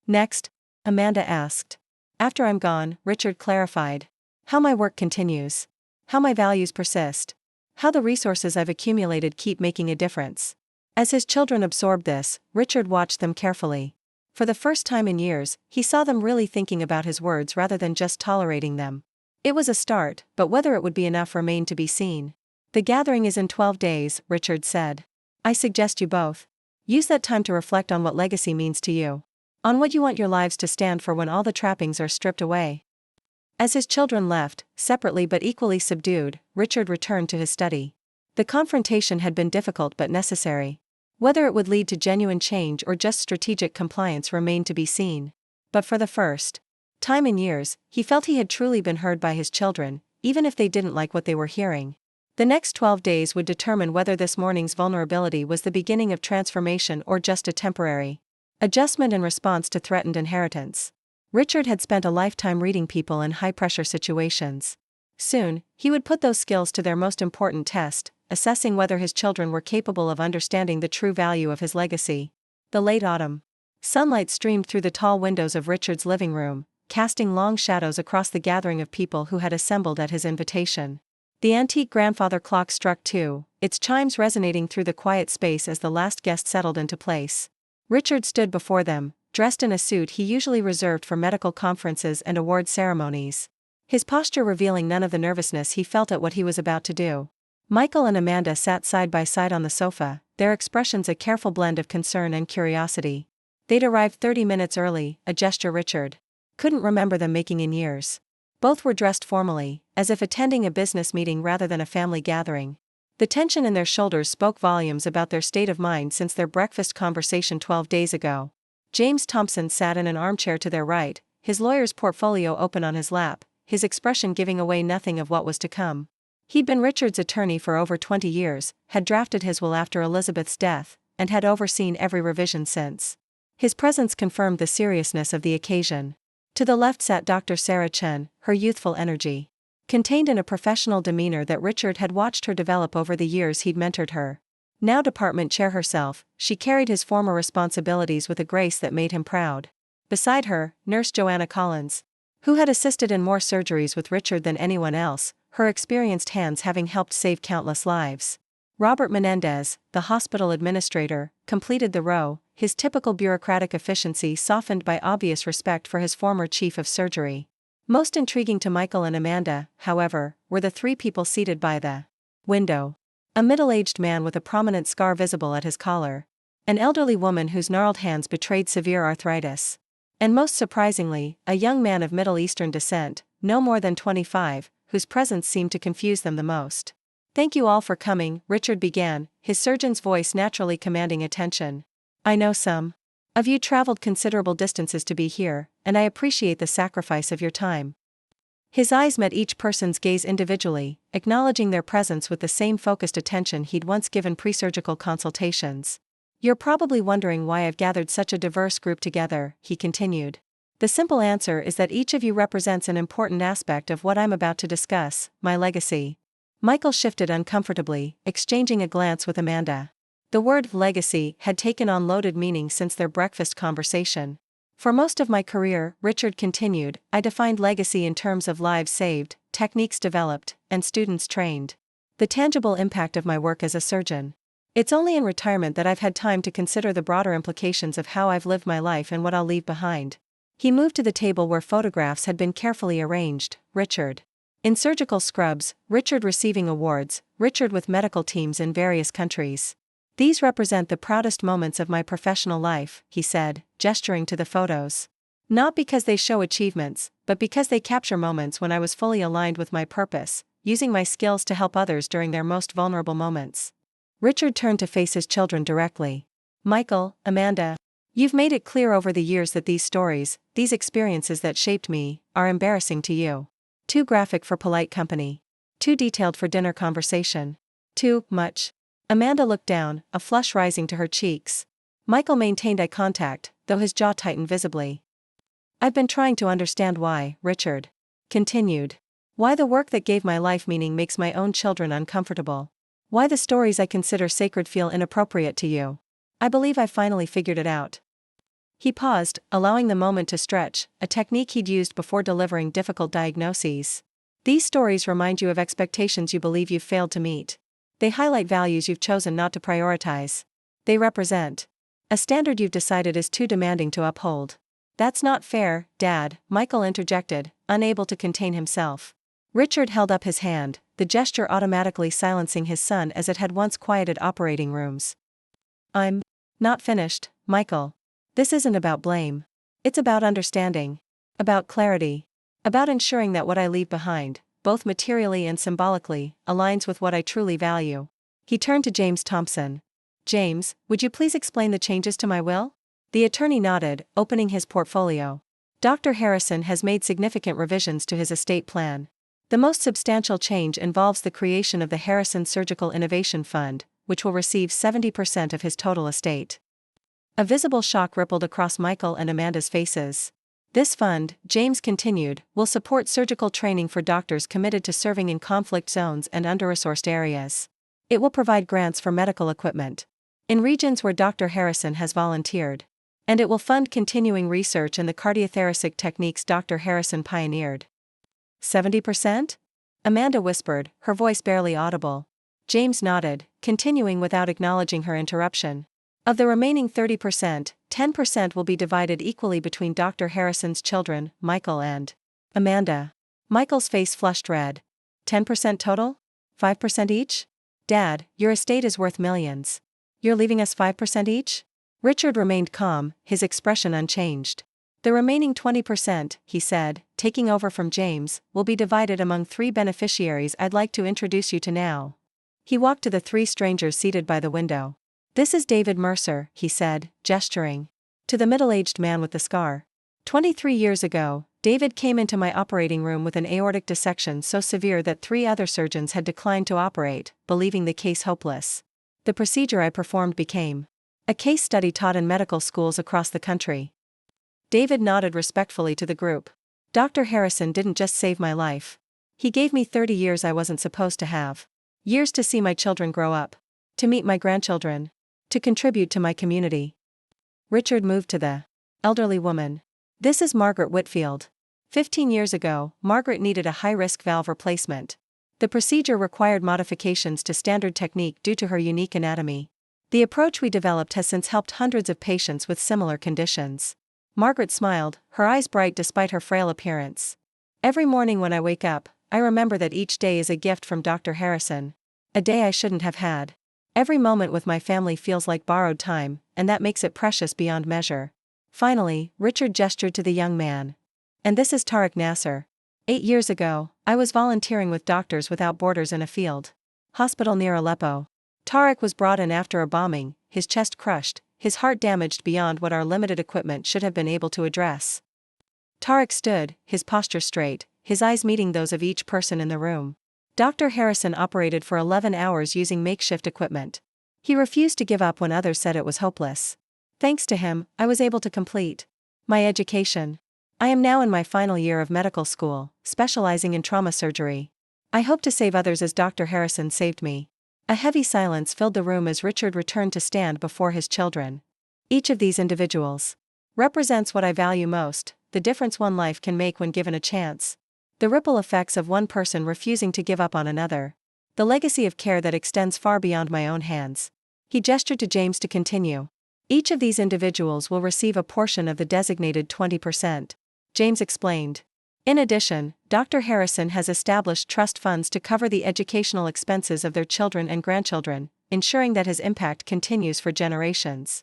[SPEAKER 1] Next? Amanda asked. After I'm gone, Richard clarified. How my work continues. How my values persist. How the resources I've accumulated keep making a difference. As his children absorbed this, Richard watched them carefully. For the first time in years, he saw them really thinking about his words rather than just tolerating them. It was a start, but whether it would be enough remained to be seen. The gathering is in 12 days, Richard said. I suggest you both use that time to reflect on what legacy means to you. On what you want your lives to stand for when all the trappings are stripped away. As his children left, separately but equally subdued, Richard returned to his study. The confrontation had been difficult but necessary. Whether it would lead to genuine change or just strategic compliance remained to be seen. But for the first time in years, he felt he had truly been heard by his children, even if they didn't like what they were hearing. The next 12 days would determine whether this morning's vulnerability was the beginning of transformation or just a temporary adjustment in response to threatened inheritance. Richard had spent a lifetime reading people in high-pressure situations. Soon, he would put those skills to their most important test, assessing whether his children were capable of understanding the true value of his legacy. The late autumn. Sunlight streamed through the tall windows of Richard's living room, casting long shadows across the gathering of people who had assembled at his invitation. The antique grandfather clock struck 2, its chimes resonating through the quiet space as the last guest settled into place. Richard stood before them, dressed in a suit he usually reserved for medical conferences and award ceremonies. His posture revealing none of the nervousness he felt at what he was about to do. Michael and Amanda sat side by side on the sofa, their expressions a careful blend of concern and curiosity. They'd arrived 30 minutes early, a gesture Richard couldn't remember them making in years. Both were dressed formally, as if attending a business meeting rather than a family gathering. The tension in their shoulders spoke volumes about their state of mind since their breakfast conversation 12 days ago. James Thompson sat in an armchair to their right, his lawyer's portfolio open on his lap, his expression giving away nothing of what was to come. He'd been Richard's attorney for over 20 years, had drafted his will after Elizabeth's death, and had overseen every revision since. His presence confirmed the seriousness of the occasion. To the left sat Dr. Sarah Chen, her youthful energy contained in a professional demeanor that Richard had watched her develop over the years he'd mentored her. Now department chair herself, she carried his former responsibilities with a grace that made him proud. Beside her, Nurse Joanna Collins, who had assisted in more surgeries with Richard than anyone else, her experienced hands having helped save countless lives. Robert Menendez, the hospital administrator, completed the row, his typical bureaucratic efficiency softened by obvious respect for his former chief of surgery. Most intriguing to Michael and Amanda, however, were the three people seated by the window. A middle-aged man with a prominent scar visible at his collar. An elderly woman whose gnarled hands betrayed severe arthritis. And most surprisingly, a young man of Middle Eastern descent, no more than 25, whose presence seemed to confuse them the most. "Thank you all for coming," Richard began, his surgeon's voice naturally commanding attention. "I know some of you traveled considerable distances to be here, and I appreciate the sacrifice of your time." His eyes met each person's gaze individually, acknowledging their presence with the same focused attention he'd once given pre-surgical consultations. "You're probably wondering why I've gathered such a diverse group together," he continued. "The simple answer is that each of you represents an important aspect of what I'm about to discuss, my legacy." Michael shifted uncomfortably, exchanging a glance with Amanda. The word legacy had taken on loaded meaning since their breakfast conversation. "For most of my career," Richard continued, "I defined legacy in terms of lives saved, techniques developed, and students trained. The tangible impact of my work as a surgeon. It's only in retirement that I've had time to consider the broader implications of how I've lived my life and what I'll leave behind." He moved to the table where photographs had been carefully arranged. Richard in surgical scrubs, Richard receiving awards, Richard with medical teams in various countries. "These represent the proudest moments of my professional life," he said, gesturing to the photos. "Not because they show achievements, but because they capture moments when I was fully aligned with my purpose, using my skills to help others during their most vulnerable moments." Richard turned to face his children directly. "Michael, Amanda, you've made it clear over the years that these stories, these experiences that shaped me, are embarrassing to you. Too graphic for polite company. Too detailed for dinner conversation. Too much." Amanda looked down, a flush rising to her cheeks. Michael maintained eye contact, though his jaw tightened visibly. "I've been trying to understand why," Richard continued. "Why the work that gave my life meaning makes my own children uncomfortable. Why the stories I consider sacred feel inappropriate to you. I believe I finally figured it out." He paused, allowing the moment to stretch, a technique he'd used before delivering difficult diagnoses. "These stories remind you of expectations you believe you've failed to meet. They highlight values you've chosen not to prioritize. They represent a standard you've decided is too demanding to uphold." "That's not fair, Dad," Michael interjected, unable to contain himself. Richard held up his hand, the gesture automatically silencing his son as it had once quieted operating rooms. "I'm not finished, Michael. This isn't about blame. It's about understanding. About clarity. About ensuring that what I leave behind, both materially and symbolically, aligns with what I truly value." He turned to James Thompson. "James, would you please explain the changes to my will?" The attorney nodded, opening his portfolio. "Dr. Harrison has made significant revisions to his estate plan. The most substantial change involves the creation of the Harrison Surgical Innovation Fund, which will receive 70% of his total estate. A visible shock rippled across Michael and Amanda's faces. This fund, James continued, will support surgical training for doctors committed to serving in conflict zones and under-resourced areas. It will provide grants for medical equipment in regions where Dr. Harrison has volunteered. And it will fund continuing research in the cardiothoracic techniques Dr. Harrison pioneered. 70%? Amanda whispered, her voice barely audible. James nodded, continuing without acknowledging her interruption. Of the remaining 30%, 10% will be divided equally between Dr. Harrison's children, Michael and Amanda. Michael's face flushed red. 10% total? 5% each? Dad, your estate is worth millions. You're leaving us 5% each? Richard remained calm, his expression unchanged. The remaining 20%, he said, taking over from James, will be divided among 3 beneficiaries I'd like to introduce you to now. He walked to the 3 strangers seated by the window. This is David Mercer, he said, gesturing to the middle-aged man with the scar. 23 years ago, David came into my operating room with an aortic dissection so severe that 3 other surgeons had declined to operate, believing the case hopeless. The procedure I performed became a case study taught in medical schools across the country. David nodded respectfully to the group. Dr. Harrison didn't just save my life. He gave me 30 years I wasn't supposed to have. Years to see my children grow up. To meet my grandchildren. To contribute to my community. Richard moved to the elderly woman. This is Margaret Whitfield. 15 years ago, Margaret needed a high-risk valve replacement. The procedure required modifications to standard technique due to her unique anatomy. The approach we developed has since helped hundreds of patients with similar conditions. Margaret smiled, her eyes bright despite her frail appearance. Every morning when I wake up, I remember that each day is a gift from Dr. Harrison. A day I shouldn't have had. Every moment with my family feels like borrowed time, and that makes it precious beyond measure. Finally, Richard gestured to the young man. And this is Tariq Nasser. 8 years ago, I was volunteering with Doctors Without Borders in a field hospital near Aleppo. Tariq was brought in after a bombing, his chest crushed, his heart damaged beyond what our limited equipment should have been able to address. Tariq stood, his posture straight, his eyes meeting those of each person in the room. Dr. Harrison operated for 11 hours using makeshift equipment. He refused to give up when others said it was hopeless. Thanks to him, I was able to complete my education. I am now in my final year of medical school, specializing in trauma surgery. I hope to save others as Dr. Harrison saved me. A heavy silence filled the room as Richard returned to stand before his children. Each of these individuals represents what I value most, the difference one life can make when given a chance. The ripple effects of one person refusing to give up on another. The legacy of care that extends far beyond my own hands. He gestured to James to continue. Each of these individuals will receive a portion of the designated 20%. James explained. In addition, Dr. Harrison has established trust funds to cover the educational expenses of their children and grandchildren, ensuring that his impact continues for generations.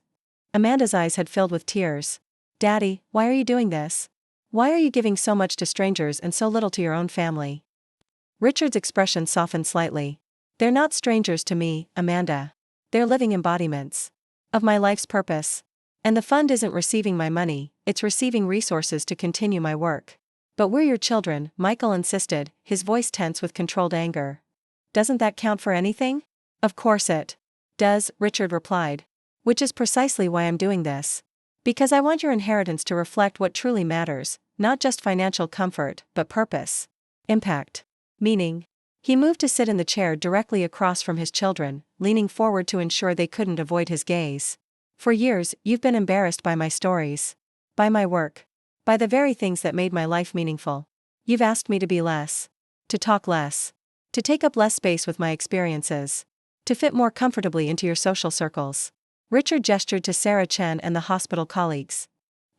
[SPEAKER 1] Amanda's eyes had filled with tears. Daddy, why are you doing this? Why are you giving so much to strangers and so little to your own family? Richard's expression softened slightly. They're not strangers to me, Amanda. They're living embodiments of my life's purpose. And the fund isn't receiving my money, it's receiving resources to continue my work. But we're your children, Michael insisted, his voice tense with controlled anger. Doesn't that count for anything? Of course it does, Richard replied. Which is precisely why I'm doing this. Because I want your inheritance to reflect what truly matters, not just financial comfort, but purpose, impact, meaning. He moved to sit in the chair directly across from his children, leaning forward to ensure they couldn't avoid his gaze. For years, you've been embarrassed by my stories. By my work. By the very things that made my life meaningful. You've asked me to be less. To talk less. To take up less space with my experiences. To fit more comfortably into your social circles. Richard gestured to Sarah Chen and the hospital colleagues.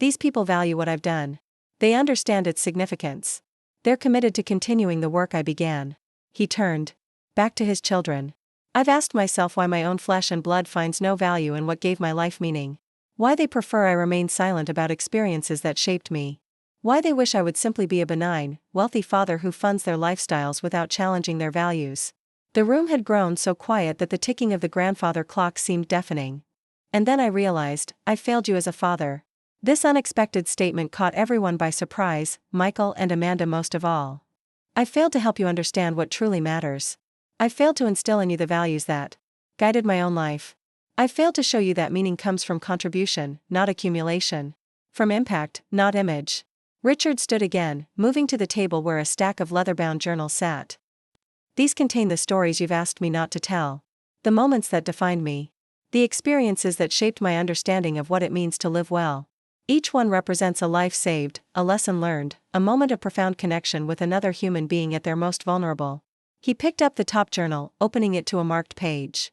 [SPEAKER 1] These people value what I've done. They understand its significance. They're committed to continuing the work I began. He turned back to his children. I've asked myself why my own flesh and blood finds no value in what gave my life meaning. Why they prefer I remain silent about experiences that shaped me. Why they wish I would simply be a benign, wealthy father who funds their lifestyles without challenging their values. The room had grown so quiet that the ticking of the grandfather clock seemed deafening. And then I realized, I failed you as a father. This unexpected statement caught everyone by surprise, Michael and Amanda most of all. I failed to help you understand what truly matters. I failed to instill in you the values that guided my own life. I failed to show you that meaning comes from contribution, not accumulation. From impact, not image. Richard stood again, moving to the table where a stack of leather-bound journals sat. These contain the stories you've asked me not to tell. The moments that defined me. The experiences that shaped my understanding of what it means to live well. Each one represents a life saved, a lesson learned, a moment of profound connection with another human being at their most vulnerable. He picked up the top journal, opening it to a marked page.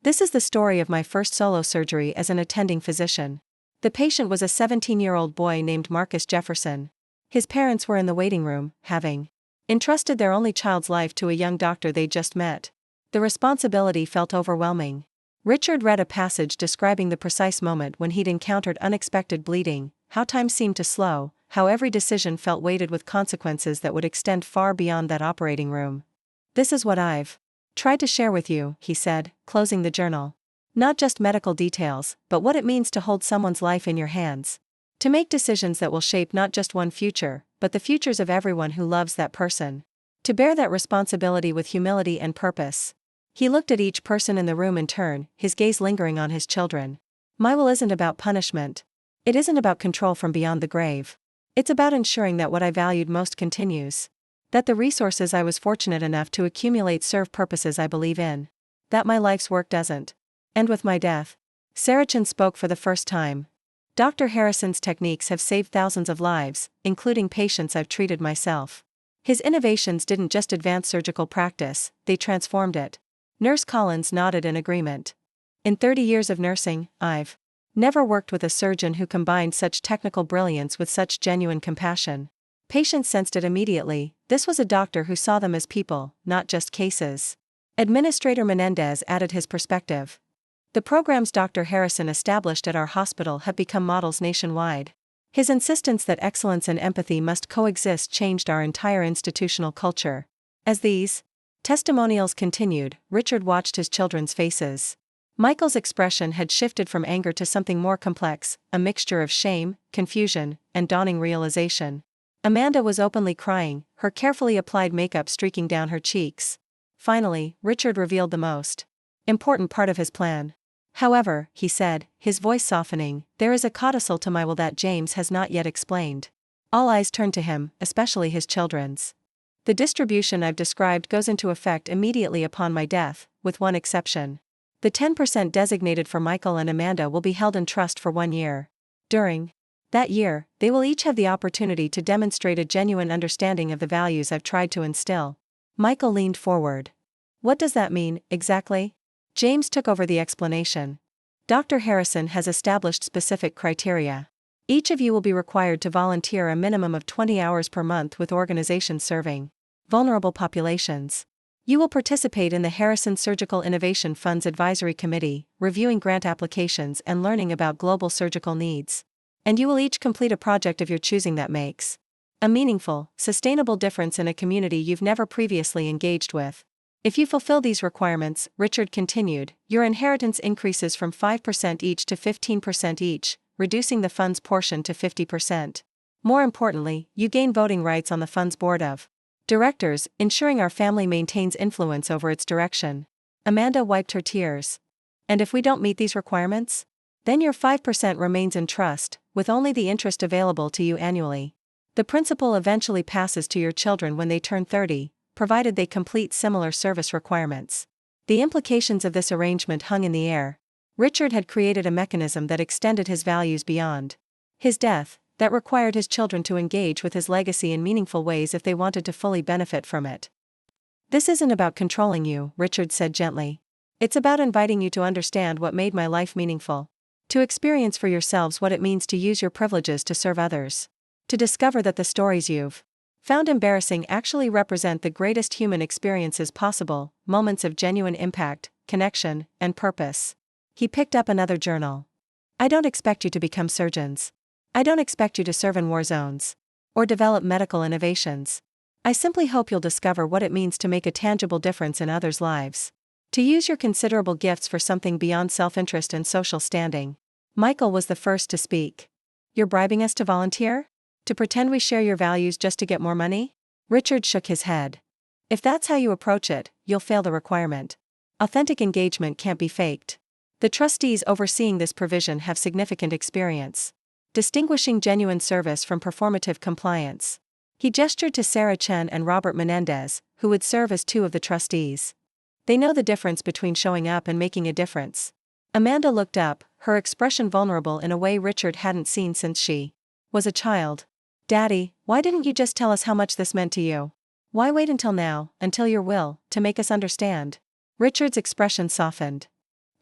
[SPEAKER 1] This is the story of my first solo surgery as an attending physician. The patient was a 17-year-old boy named Marcus Jefferson. His parents were in the waiting room, having entrusted their only child's life to a young doctor they'd just met. The responsibility felt overwhelming. Richard read a passage describing the precise moment when he'd encountered unexpected bleeding, how time seemed to slow, how every decision felt weighted with consequences that would extend far beyond that operating room. This is what I've tried to share with you, he said, closing the journal. Not just medical details, but what it means to hold someone's life in your hands. To make decisions that will shape not just one future, but the futures of everyone who loves that person. To bear that responsibility with humility and purpose. He looked at each person in the room in turn, his gaze lingering on his children. My will isn't about punishment. It isn't about control from beyond the grave. It's about ensuring that what I valued most continues. That the resources I was fortunate enough to accumulate serve purposes I believe in. That my life's work doesn't end with my death. Saracen spoke for the first time. Dr. Harrison's techniques have saved thousands of lives, including patients I've treated myself. His innovations didn't just advance surgical practice, they transformed it. Nurse Collins nodded in agreement. In 30 years of nursing, I've never worked with a surgeon who combined such technical brilliance with such genuine compassion. Patients sensed it immediately. This was a doctor who saw them as people, not just cases. Administrator Menendez added his perspective. The programs Dr. Harrison established at our hospital have become models nationwide. His insistence that excellence and empathy must coexist changed our entire institutional culture. As these testimonials continued, Richard watched his children's faces. Michael's expression had shifted from anger to something more complex, a mixture of shame, confusion, and dawning realization. Amanda was openly crying, her carefully applied makeup streaking down her cheeks. Finally, Richard revealed the most important part of his plan. However, he said, his voice softening, there is a codicil to my will that James has not yet explained. All eyes turned to him, especially his children's. The distribution I've described goes into effect immediately upon my death, with one exception. The 10% designated for Michael and Amanda will be held in trust for 1 year. During that year, they will each have the opportunity to demonstrate a genuine understanding of the values I've tried to instill. Michael leaned forward. What does that mean, exactly? James took over the explanation. Dr. Harrison has established specific criteria. Each of you will be required to volunteer a minimum of 20 hours per month with organizations serving vulnerable populations. You will participate in the Harrison Surgical Innovation Fund's Advisory Committee, reviewing grant applications and learning about global surgical needs. And you will each complete a project of your choosing that makes a meaningful, sustainable difference in a community you've never previously engaged with. If you fulfill these requirements, Richard continued, your inheritance increases from 5% each to 15% each, reducing the fund's portion to 50%. More importantly, you gain voting rights on the fund's board of directors, ensuring our family maintains influence over its direction. Amanda wiped her tears. And if we don't meet these requirements? Then your 5% remains in trust, with only the interest available to you annually. The principal eventually passes to your children when they turn 30, provided they complete similar service requirements. The implications of this arrangement hung in the air. Richard had created a mechanism that extended his values beyond his death, that required his children to engage with his legacy in meaningful ways if they wanted to fully benefit from it. This isn't about controlling you, Richard said gently. It's about inviting you to understand what made my life meaningful. To experience for yourselves what it means to use your privileges to serve others. To discover that the stories you've found embarrassing actually represent the greatest human experiences possible, moments of genuine impact, connection, and purpose. He picked up another journal. I don't expect you to become surgeons. I don't expect you to serve in war zones or develop medical innovations. I simply hope you'll discover what it means to make a tangible difference in others' lives. To use your considerable gifts for something beyond self-interest and social standing. Michael was the first to speak. You're bribing us to volunteer? To pretend we share your values just to get more money? Richard shook his head. If that's how you approach it, you'll fail the requirement. Authentic engagement can't be faked. The trustees overseeing this provision have significant experience distinguishing genuine service from performative compliance. He gestured to Sarah Chen and Robert Menendez, who would serve as two of the trustees. They know the difference between showing up and making a difference. Amanda looked up, her expression vulnerable in a way Richard hadn't seen since she was a child. Daddy, why didn't you just tell us how much this meant to you? Why wait until now, until your will, to make us understand? Richard's expression softened.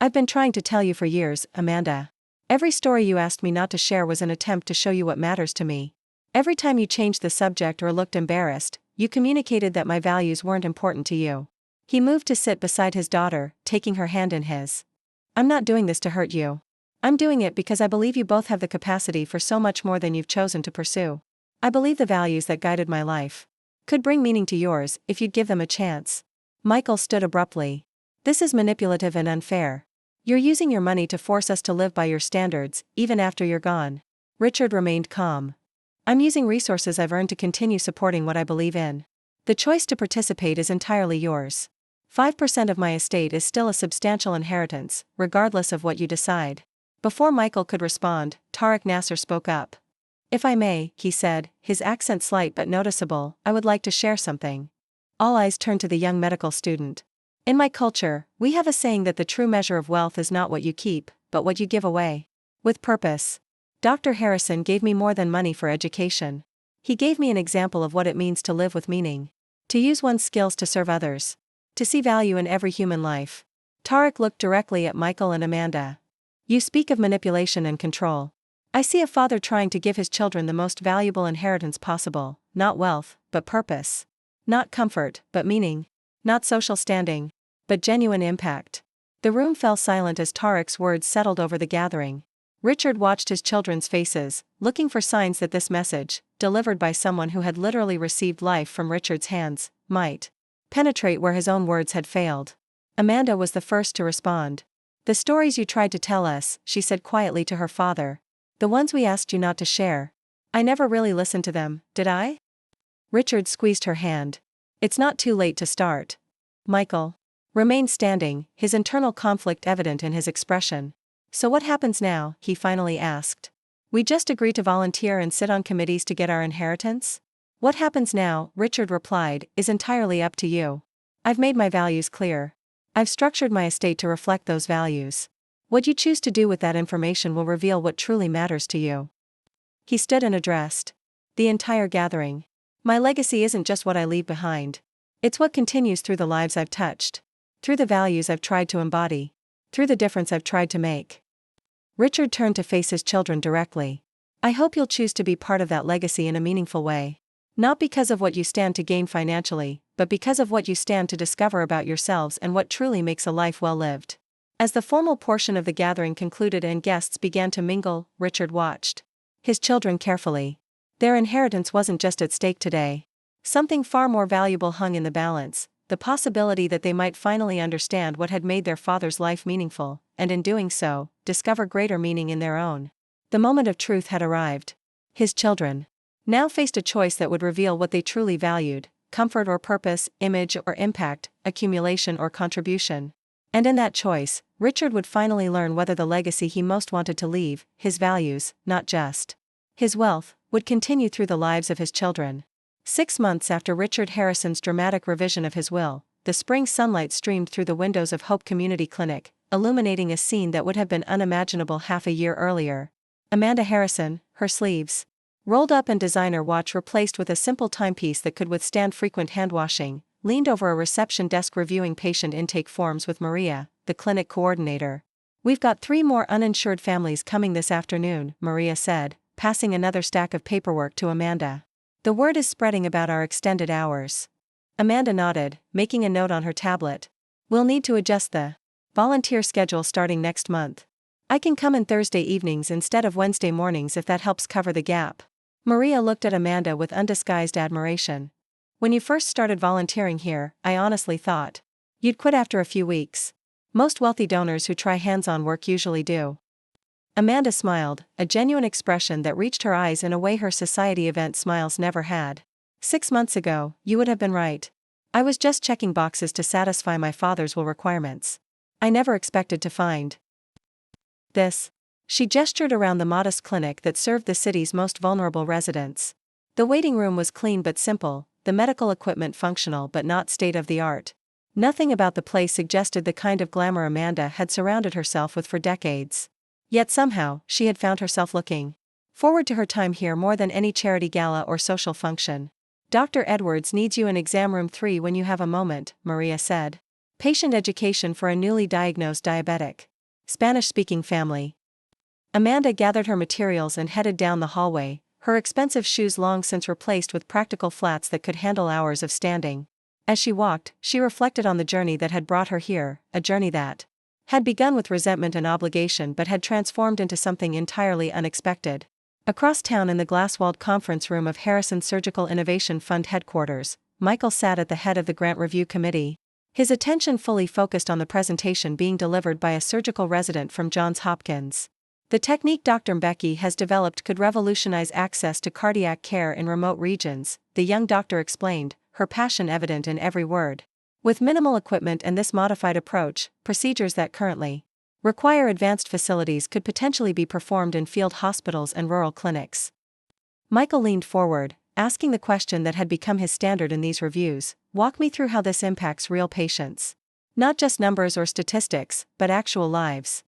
[SPEAKER 1] I've been trying to tell you for years, Amanda. Every story you asked me not to share was an attempt to show you what matters to me. Every time you changed the subject or looked embarrassed, you communicated that my values weren't important to you. He moved to sit beside his daughter, taking her hand in his. I'm not doing this to hurt you. I'm doing it because I believe you both have the capacity for so much more than you've chosen to pursue. I believe the values that guided my life could bring meaning to yours if you'd give them a chance. Michael stood abruptly. This is manipulative and unfair. You're using your money to force us to live by your standards, even after you're gone. Richard remained calm. I'm using resources I've earned to continue supporting what I believe in. The choice to participate is entirely yours. 5% of my estate is still a substantial inheritance, regardless of what you decide. Before Michael could respond, Tariq Nasser spoke up. If I may, he said, his accent slight but noticeable, I would like to share something. All eyes turned to the young medical student. In my culture, we have a saying that the true measure of wealth is not what you keep, but what you give away. With purpose. Dr. Harrison gave me more than money for education. He gave me an example of what it means to live with meaning. To use one's skills to serve others. To see value in every human life. Tariq looked directly at Michael and Amanda. You speak of manipulation and control. I see a father trying to give his children the most valuable inheritance possible, not wealth, but purpose. Not comfort, but meaning. Not social standing, but genuine impact. The room fell silent as Tariq's words settled over the gathering. Richard watched his children's faces, looking for signs that this message, delivered by someone who had literally received life from Richard's hands, might penetrate where his own words had failed. Amanda was the first to respond. The stories you tried to tell us, she said quietly to her father. The ones we asked you not to share. I never really listened to them, did I? Richard squeezed her hand. It's not too late to start. Michael remained standing, his internal conflict evident in his expression. So what happens now? He finally asked. We just agree to volunteer and sit on committees to get our inheritance? What happens now, Richard replied, is entirely up to you. I've made my values clear. I've structured my estate to reflect those values. What you choose to do with that information will reveal what truly matters to you. He stood and addressed the entire gathering. My legacy isn't just what I leave behind. It's what continues through the lives I've touched. Through the values I've tried to embody. Through the difference I've tried to make. Richard turned to face his children directly. I hope you'll choose to be part of that legacy in a meaningful way. Not because of what you stand to gain financially, but because of what you stand to discover about yourselves and what truly makes a life well lived. As the formal portion of the gathering concluded and guests began to mingle, Richard watched his children carefully. Their inheritance wasn't just at stake today. Something far more valuable hung in the balance, the possibility that they might finally understand what had made their father's life meaningful, and in doing so, discover greater meaning in their own. The moment of truth had arrived. His children now faced a choice that would reveal what they truly valued, comfort or purpose, image or impact, accumulation or contribution. And in that choice, Richard would finally learn whether the legacy he most wanted to leave, his values, not just his wealth, would continue through the lives of his children. 6 months after Richard Harrison's dramatic revision of his will, the spring sunlight streamed through the windows of Hope Community Clinic, illuminating a scene that would have been unimaginable half a year earlier. Amanda Harrison, her sleeves rolled up and designer watch replaced with a simple timepiece that could withstand frequent hand-washing, leaned over a reception desk reviewing patient intake forms with Maria, the clinic coordinator. We've got 3 more uninsured families coming this afternoon, Maria said, passing another stack of paperwork to Amanda. The word is spreading about our extended hours. Amanda nodded, making a note on her tablet. We'll need to adjust the volunteer schedule starting next month. I can come in Thursday evenings instead of Wednesday mornings if that helps cover the gap. Maria looked at Amanda with undisguised admiration. When you first started volunteering here, I honestly thought you'd quit after a few weeks. Most wealthy donors who try hands-on work usually do. Amanda smiled, a genuine expression that reached her eyes in a way her society event smiles never had. 6 months ago, you would have been right. I was just checking boxes to satisfy my father's will requirements. I never expected to find this. She gestured around the modest clinic that served the city's most vulnerable residents. The waiting room was clean but simple, the medical equipment functional but not state-of-the-art. Nothing about the place suggested the kind of glamour Amanda had surrounded herself with for decades. Yet somehow, she had found herself looking forward to her time here more than any charity gala or social function. Dr. Edwards needs you in exam room 3 when you have a moment, Maria said. Patient education for a newly diagnosed diabetic. Spanish-speaking family. Amanda gathered her materials and headed down the hallway, her expensive shoes long since replaced with practical flats that could handle hours of standing. As she walked, she reflected on the journey that had brought her here, a journey that had begun with resentment and obligation but had transformed into something entirely unexpected. Across town in the glass-walled conference room of Harrison Surgical Innovation Fund headquarters, Michael sat at the head of the grant review committee. His attention fully focused on the presentation being delivered by a surgical resident from Johns Hopkins. The technique Dr. Mbeki has developed could revolutionize access to cardiac care in remote regions, the young doctor explained, her passion evident in every word. With minimal equipment and this modified approach, procedures that currently require advanced facilities could potentially be performed in field hospitals and rural clinics. Michael leaned forward, asking the question that had become his standard in these reviews: walk me through how this impacts real patients. Not just numbers or statistics, but actual lives.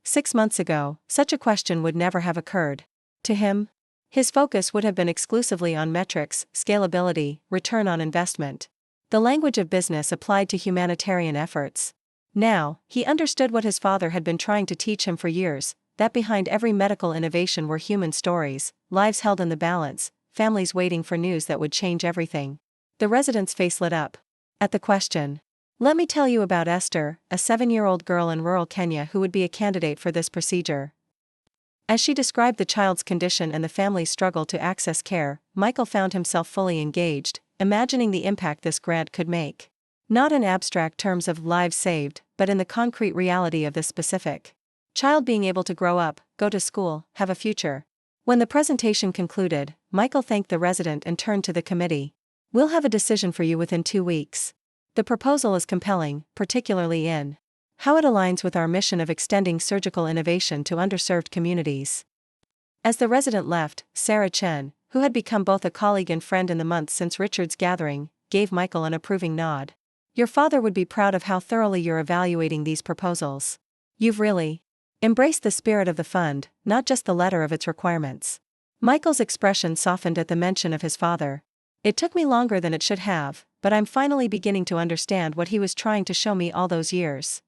[SPEAKER 1] 6 months ago, such a question would never have occurred to him. His focus would have been exclusively on metrics, scalability, return on investment. The language of business applied to humanitarian efforts. Now, he understood what his father had been trying to teach him for years, that behind every medical innovation were human stories, lives held in the balance, families waiting for news that would change everything. The resident's face lit up at the question. Let me tell you about Esther, a 7-year-old girl in rural Kenya who would be a candidate for this procedure. As she described the child's condition and the family's struggle to access care, Michael found himself fully engaged, imagining the impact this grant could make. Not in abstract terms of lives saved, but in the concrete reality of this specific child being able to grow up, go to school, have a future. When the presentation concluded, Michael thanked the resident and turned to the committee. We'll have a decision for you within 2 weeks. The proposal is compelling, particularly in how it aligns with our mission of extending surgical innovation to underserved communities. As the resident left, Sarah Chen, who had become both a colleague and friend in the months since Richard's gathering, gave Michael an approving nod. Your father would be proud of how thoroughly you're evaluating these proposals. You've really embraced the spirit of the fund, not just the letter of its requirements. Michael's expression softened at the mention of his father. It took me longer than it should have, but I'm finally beginning to understand what he was trying to show me all those years.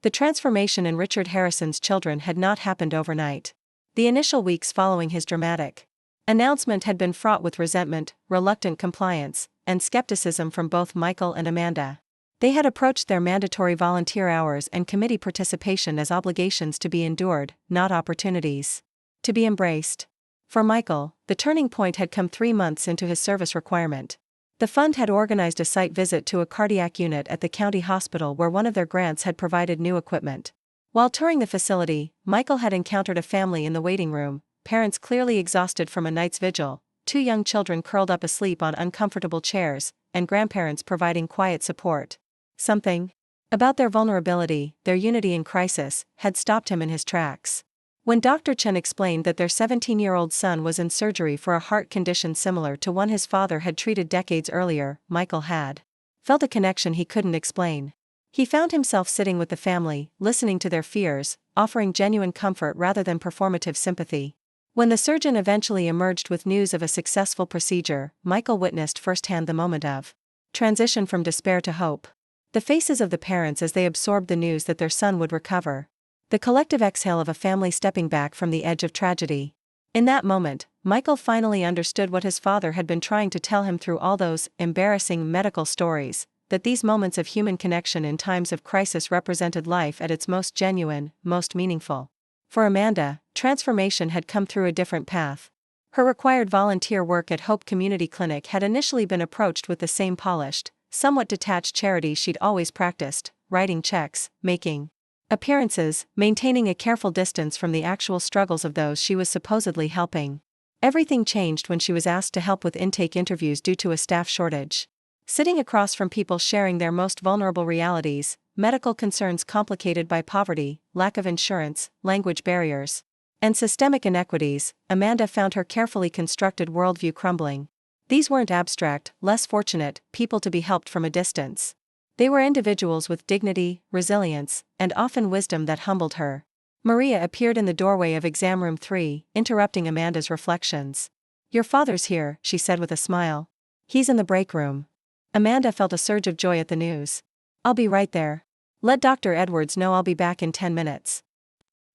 [SPEAKER 1] The transformation in Richard Harrison's children had not happened overnight. The initial weeks following his dramatic announcement had been fraught with resentment, reluctant compliance, and skepticism from both Michael and Amanda. They had approached their mandatory volunteer hours and committee participation as obligations to be endured, not opportunities to be embraced. For Michael, the turning point had come 3 months into his service requirement. The fund had organized a site visit to a cardiac unit at the county hospital where one of their grants had provided new equipment. While touring the facility, Michael had encountered a family in the waiting room, parents clearly exhausted from a night's vigil, 2 young children curled up asleep on uncomfortable chairs, and grandparents providing quiet support. Something about their vulnerability, their unity in crisis, had stopped him in his tracks. When Dr. Chen explained that their 17-year-old son was in surgery for a heart condition similar to one his father had treated decades earlier, Michael had felt a connection he couldn't explain. He found himself sitting with the family, listening to their fears, offering genuine comfort rather than performative sympathy. When the surgeon eventually emerged with news of a successful procedure, Michael witnessed firsthand the moment of transition from despair to hope. The faces of the parents as they absorbed the news that their son would recover. The collective exhale of a family stepping back from the edge of tragedy. In that moment, Michael finally understood what his father had been trying to tell him through all those embarrassing medical stories, that these moments of human connection in times of crisis represented life at its most genuine, most meaningful. For Amanda, transformation had come through a different path. Her required volunteer work at Hope Community Clinic had initially been approached with the same polished, somewhat detached charity she'd always practiced, writing checks, making appearances, maintaining a careful distance from the actual struggles of those she was supposedly helping. Everything changed when she was asked to help with intake interviews due to a staff shortage. Sitting across from people sharing their most vulnerable realities, medical concerns complicated by poverty, lack of insurance, language barriers, and systemic inequities, Amanda found her carefully constructed worldview crumbling. These weren't abstract, less fortunate people to be helped from a distance. They were individuals with dignity, resilience, and often wisdom that humbled her. Maria appeared in the doorway of exam room 3, interrupting Amanda's reflections. "Your father's here," she said with a smile. "He's in the break room." Amanda felt a surge of joy at the news. "I'll be right there. Let Dr. Edwards know I'll be back in 10 minutes.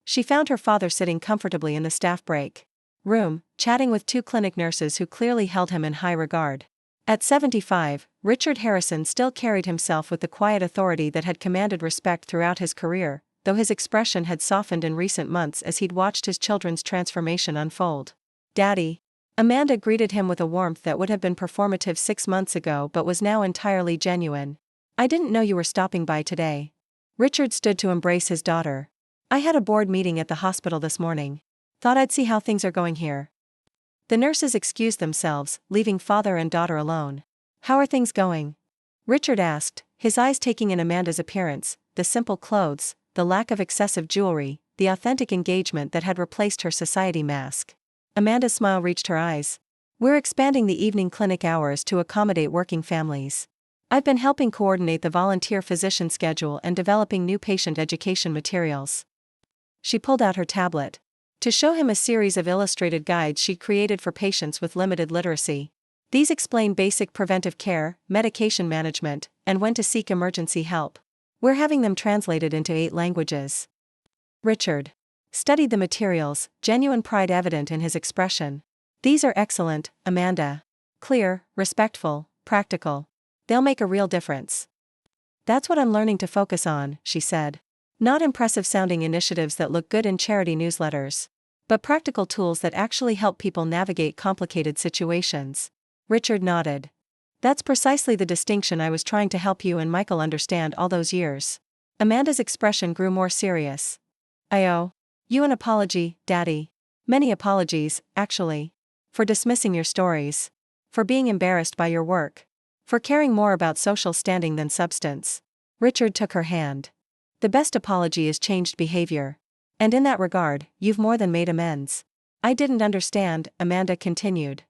[SPEAKER 1] She found her father sitting comfortably in the staff break room, chatting with 2 clinic nurses who clearly held him in high regard. At 75, Richard Harrison still carried himself with the quiet authority that had commanded respect throughout his career, though his expression had softened in recent months as he'd watched his children's transformation unfold. "Daddy." Amanda greeted him with a warmth that would have been performative 6 months ago but was now entirely genuine. "I didn't know you were stopping by today." Richard stood to embrace his daughter. "I had a board meeting at the hospital this morning. Thought I'd see how things are going here." The nurses excused themselves, leaving father and daughter alone. "How are things going?" Richard asked, his eyes taking in Amanda's appearance, the simple clothes, the lack of excessive jewelry, the authentic engagement that had replaced her society mask. Amanda's smile reached her eyes. "We're expanding the evening clinic hours to accommodate working families. I've been helping coordinate the volunteer physician schedule and developing new patient education materials." She pulled out her tablet to show him a series of illustrated guides she'd created for patients with limited literacy. These explain basic preventive care, medication management, and when to seek emergency help. We're having them translated into 8 languages. Richard studied the materials, genuine pride evident in his expression. "These are excellent, Amanda. Clear, respectful, practical. They'll make a real difference." "That's what I'm learning to focus on," she said. "Not impressive-sounding initiatives that look good in charity newsletters, but practical tools that actually help people navigate complicated situations." Richard nodded. "That's precisely the distinction I was trying to help you and Michael understand all those years." Amanda's expression grew more serious. "I owe you an apology, Daddy. Many apologies, actually. For dismissing your stories. For being embarrassed by your work. For caring more about social standing than substance." Richard took her hand. "The best apology is changed behavior. And in that regard, you've more than made amends." "I didn't understand," Amanda continued.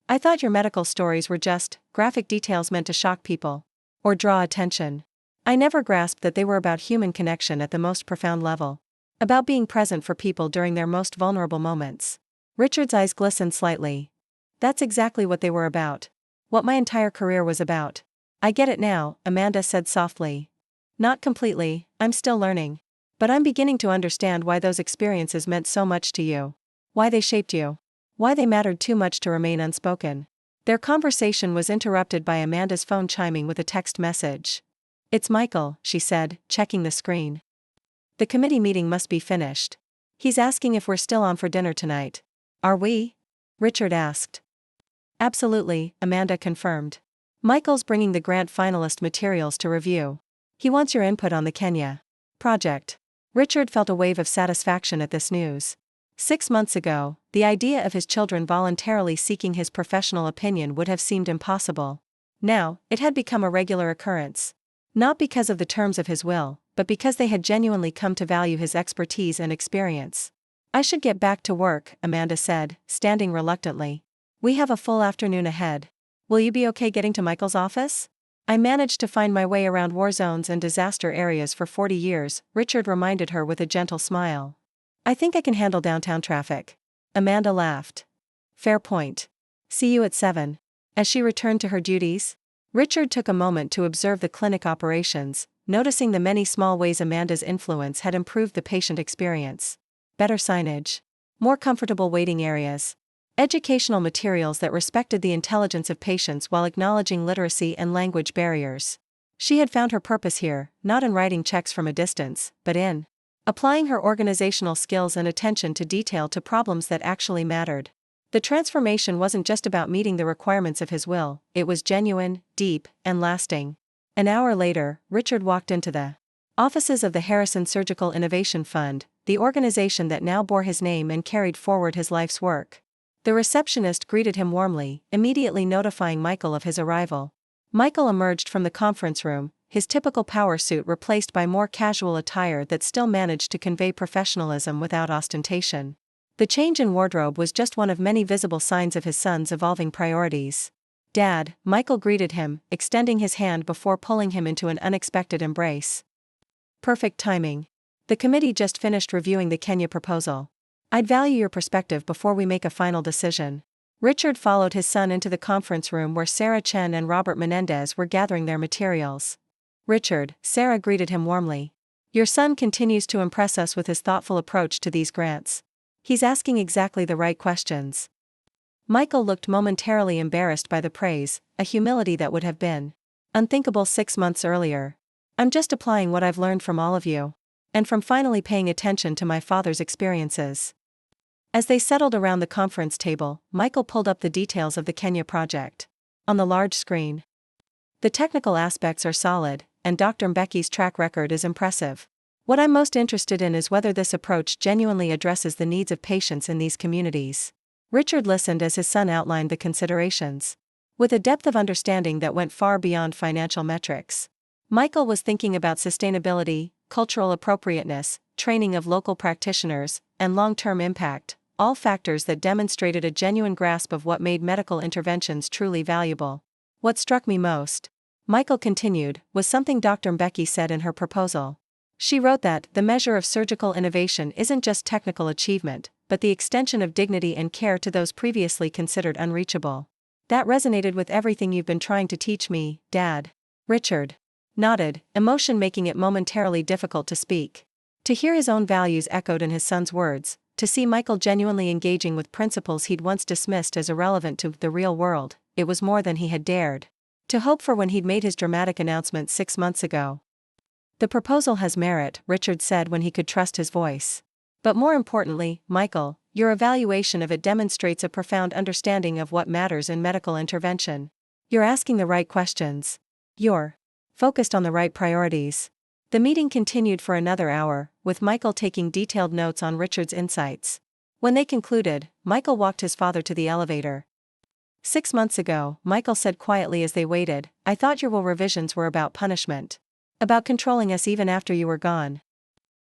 [SPEAKER 1] "I thought your medical stories were just graphic details meant to shock people. Or draw attention. I never grasped that they were about human connection at the most profound level. About being present for people during their most vulnerable moments." Richard's eyes glistened slightly. "That's exactly what they were about. What my entire career was about." "I get it now," Amanda said softly. "Not completely, I'm still learning. But I'm beginning to understand why those experiences meant so much to you. Why they shaped you. Why they mattered too much to remain unspoken." Their conversation was interrupted by Amanda's phone chiming with a text message. "It's Michael," she said, checking the screen. "The committee meeting must be finished. He's asking if we're still on for dinner tonight." "Are we?" Richard asked. "Absolutely," Amanda confirmed. "Michael's bringing the grant finalist materials to review. He wants your input on the Kenya project." Richard felt a wave of satisfaction at this news. 6 months ago, the idea of his children voluntarily seeking his professional opinion would have seemed impossible. Now, it had become a regular occurrence. Not because of the terms of his will, but because they had genuinely come to value his expertise and experience. "I should get back to work," Amanda said, standing reluctantly. "We have a full afternoon ahead. Will you be okay getting to Michael's office?" "I managed to find my way around war zones and disaster areas for 40 years, Richard reminded her with a gentle smile. "I think I can handle downtown traffic." Amanda laughed. "Fair point. See you at 7. As she returned to her duties, Richard took a moment to observe the clinic operations, noticing the many small ways Amanda's influence had improved the patient experience. Better signage. More comfortable waiting areas. Educational materials that respected the intelligence of patients while acknowledging literacy and language barriers. She had found her purpose here, not in writing checks from a distance, but in applying her organizational skills and attention to detail to problems that actually mattered. The transformation wasn't just about meeting the requirements of his will, it was genuine, deep, and lasting. An hour later, Richard walked into the offices of the Harrison Surgical Innovation Fund, the organization that now bore his name and carried forward his life's work. The receptionist greeted him warmly, immediately notifying Michael of his arrival. Michael emerged from the conference room, his typical power suit replaced by more casual attire that still managed to convey professionalism without ostentation. The change in wardrobe was just one of many visible signs of his son's evolving priorities. "Dad," Michael greeted him, extending his hand before pulling him into an unexpected embrace. Perfect timing. The committee just finished reviewing the Kenya proposal. I'd value your perspective before we make a final decision. Richard followed his son into the conference room where Sarah Chen and Robert Menendez were gathering their materials. "Richard," Sarah greeted him warmly. "Your son continues to impress us with his thoughtful approach to these grants. He's asking exactly the right questions." Michael looked momentarily embarrassed by the praise, a humility that would have been unthinkable 6 months earlier. "I'm just applying what I've learned from all of you. And from finally paying attention to my father's experiences." As they settled around the conference table, Michael pulled up the details of the Kenya project. On the large screen. "The technical aspects are solid, and Dr. Mbecki's track record is impressive. What I'm most interested in is whether this approach genuinely addresses the needs of patients in these communities." Richard listened as his son outlined the considerations. With a depth of understanding that went far beyond financial metrics. Michael was thinking about sustainability, cultural appropriateness, training of local practitioners, and long-term impact, all factors that demonstrated a genuine grasp of what made medical interventions truly valuable. "What struck me most," Michael continued, "was something Dr. Mbecki said in her proposal. She wrote that the measure of surgical innovation isn't just technical achievement, but the extension of dignity and care to those previously considered unreachable. That resonated with everything you've been trying to teach me, Dad." Richard nodded, emotion making it momentarily difficult to speak. To hear his own values echoed in his son's words, to see Michael genuinely engaging with principles he'd once dismissed as irrelevant to the real world, it was more than he had dared to hope for when he'd made his dramatic announcement 6 months ago. "The proposal has merit," Richard said when he could trust his voice. "But more importantly, Michael, your evaluation of it demonstrates a profound understanding of what matters in medical intervention. You're asking the right questions. You're focused on the right priorities." The meeting continued for another hour, with Michael taking detailed notes on Richard's insights. When they concluded, Michael walked his father to the elevator. 6 months ago," Michael said quietly as they waited, "I thought your will revisions were about punishment. About controlling us even after you were gone."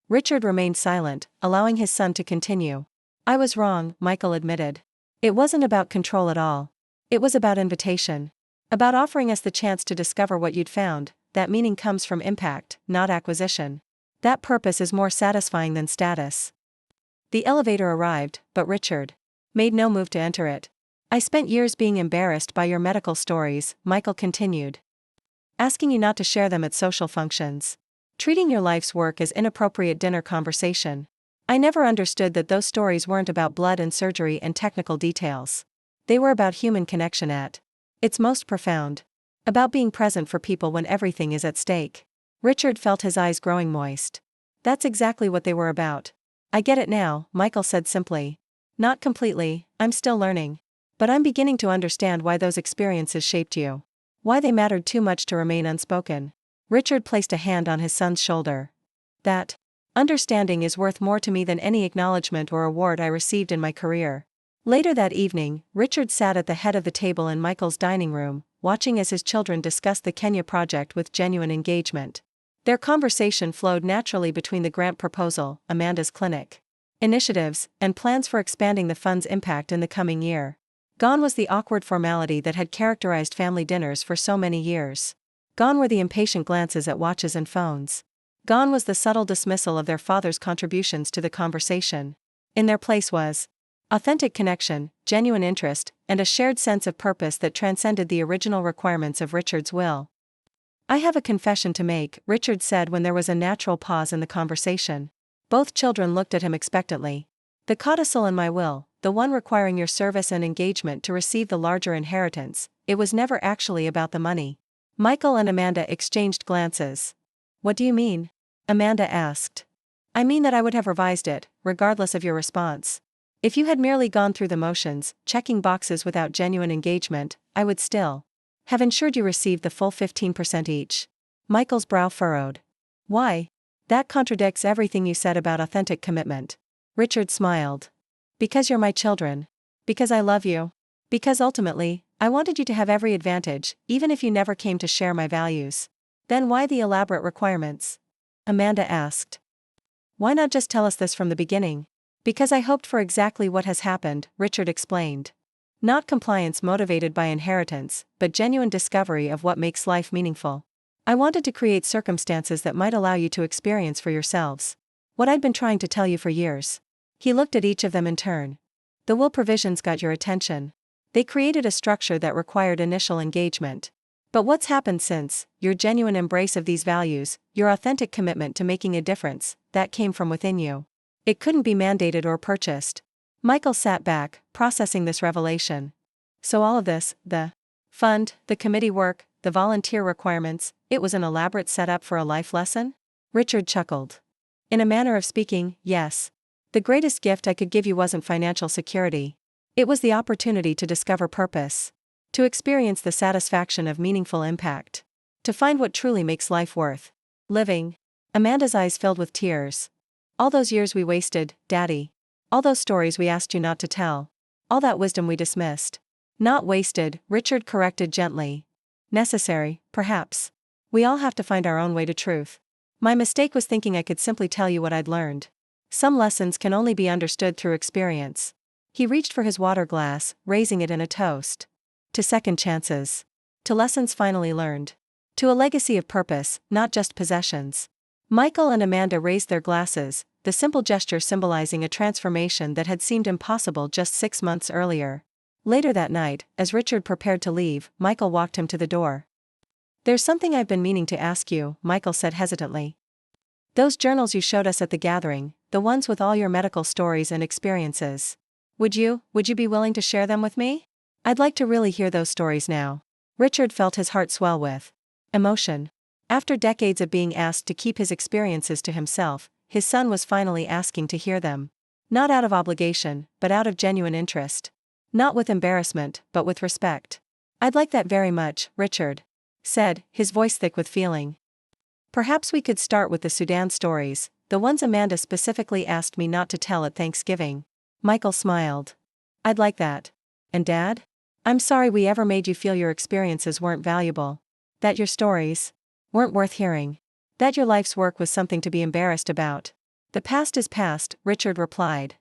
[SPEAKER 1] Richard remained silent, allowing his son to continue. "I was wrong," Michael admitted. "It wasn't about control at all. It was about invitation. About offering us the chance to discover what you'd found, that meaning comes from impact, not acquisition. That purpose is more satisfying than status." The elevator arrived, but Richard made no move to enter it. "I spent years being embarrassed by your medical stories," Michael continued. "Asking you not to share them at social functions. Treating your life's work as inappropriate dinner conversation. I never understood that those stories weren't about blood and surgery and technical details. They were about human connection at its most profound. About being present for people when everything is at stake." Richard felt his eyes growing moist. "That's exactly what they were about." "I get it now," Michael said simply. "Not completely, I'm still learning. But I'm beginning to understand why those experiences shaped you. Why they mattered too much to remain unspoken." Richard placed a hand on his son's shoulder. "That understanding is worth more to me than any acknowledgement or award I received in my career." Later that evening, Richard sat at the head of the table in Michael's dining room, watching as his children discussed the Kenya project with genuine engagement. Their conversation flowed naturally between the grant proposal, Amanda's clinic initiatives, and plans for expanding the fund's impact in the coming year. Gone was the awkward formality that had characterized family dinners for so many years. Gone were the impatient glances at watches and phones. Gone was the subtle dismissal of their father's contributions to the conversation. In their place was authentic connection, genuine interest, and a shared sense of purpose that transcended the original requirements of Richard's will. "I have a confession to make," Richard said when there was a natural pause in the conversation. Both children looked at him expectantly. "The codicil in my will, the one requiring your service and engagement to receive the larger inheritance, it was never actually about the money." Michael and Amanda exchanged glances. "What do you mean?" Amanda asked. "I mean that I would have revised it, regardless of your response. If you had merely gone through the motions, checking boxes without genuine engagement, I would still have ensured you received the full 15% each." Michael's brow furrowed. "Why? That contradicts everything you said about authentic commitment." Richard smiled. "Because you're my children. Because I love you. Because ultimately, I wanted you to have every advantage, even if you never came to share my values. Then why the elaborate requirements? Amanda asked. Why not just tell us this from the beginning? Because I hoped for exactly what has happened, Richard explained. Not compliance motivated by inheritance, but genuine discovery of what makes life meaningful. I wanted to create circumstances that might allow you to experience for yourselves what I'd been trying to tell you for years. He looked at each of them in turn. The will provisions got your attention. They created a structure that required initial engagement. But what's happened since? Your genuine embrace of these values, your authentic commitment to making a difference, that came from within you. It couldn't be mandated or purchased. Michael sat back, processing this revelation. So all of this, the fund, the committee work, the volunteer requirements, it was an elaborate setup for a life lesson? Richard chuckled. In a manner of speaking, yes. The greatest gift I could give you wasn't financial security. It was the opportunity to discover purpose. To experience the satisfaction of meaningful impact. To find what truly makes life worth living. Amanda's eyes filled with tears. All those years we wasted, Daddy. All those stories we asked you not to tell. All that wisdom we dismissed. Not wasted, Richard corrected gently. Necessary, perhaps. We all have to find our own way to truth. My mistake was thinking I could simply tell you what I'd learned. Some lessons can only be understood through experience. He reached for his water glass, raising it in a toast. To second chances. To lessons finally learned. To a legacy of purpose, not just possessions. Michael and Amanda raised their glasses, the simple gesture symbolizing a transformation that had seemed impossible just 6 months earlier. Later that night, as Richard prepared to leave, Michael walked him to the door. There's something I've been meaning to ask you, Michael said hesitantly. Those journals you showed us at the gathering, the ones with all your medical stories and experiences. Would you be willing to share them with me? I'd like to really hear those stories now. Richard felt his heart swell with emotion. After decades of being asked to keep his experiences to himself, his son was finally asking to hear them. Not out of obligation, but out of genuine interest. Not with embarrassment, but with respect. I'd like that very much, Richard said, his voice thick with feeling. Perhaps we could start with the Sudan stories, the ones Amanda specifically asked me not to tell at Thanksgiving. Michael smiled. I'd like that. And Dad? I'm sorry we ever made you feel your experiences weren't valuable. That your stories weren't worth hearing. That your life's work was something to be embarrassed about. The past is past, Richard replied.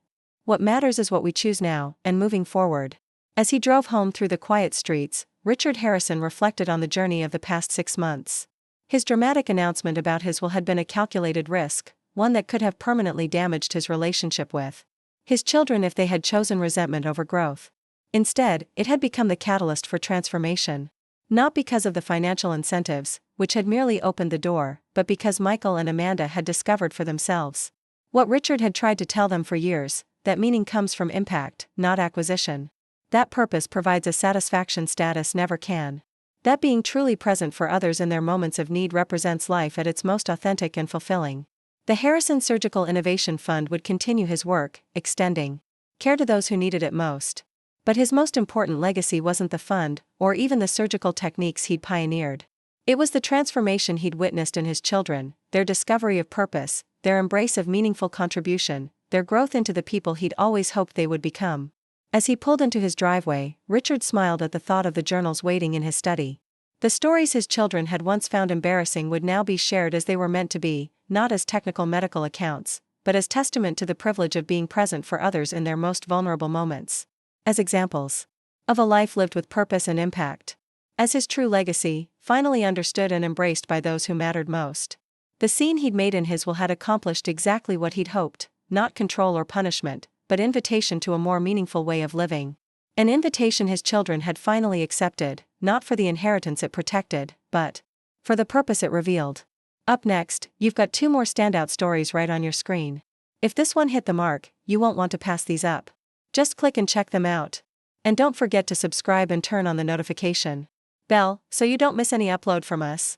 [SPEAKER 1] What matters is what we choose now, and moving forward. As he drove home through the quiet streets, Richard Harrison reflected on the journey of the past 6 months. His dramatic announcement about his will had been a calculated risk, one that could have permanently damaged his relationship with his children if they had chosen resentment over growth. Instead, it had become the catalyst for transformation. Not because of the financial incentives, which had merely opened the door, but because Michael and Amanda had discovered for themselves what Richard had tried to tell them for years, that meaning comes from impact, not acquisition. That purpose provides a satisfaction status never can. That being truly present for others in their moments of need represents life at its most authentic and fulfilling. The Harrison Surgical Innovation Fund would continue his work, extending care to those who needed it most. But his most important legacy wasn't the fund, or even the surgical techniques he'd pioneered. It was the transformation he'd witnessed in his children, their discovery of purpose, their embrace of meaningful contribution, their growth into the people he'd always hoped they would become. As he pulled into his driveway, Richard smiled at the thought of the journals waiting in his study. The stories his children had once found embarrassing would now be shared as they were meant to be, not as technical medical accounts, but as testament to the privilege of being present for others in their most vulnerable moments. As examples of a life lived with purpose and impact. As his true legacy, finally understood and embraced by those who mattered most. The scene he'd made in his will had accomplished exactly what he'd hoped, not control or punishment, but invitation to a more meaningful way of living. An invitation his children had finally accepted, not for the inheritance it protected, but for the purpose it revealed. Up next, you've got 2 more standout stories right on your screen. If this one hit the mark, you won't want to pass these up. Just click and check them out. And don't forget to subscribe and turn on the notification bell so you don't miss any upload from us.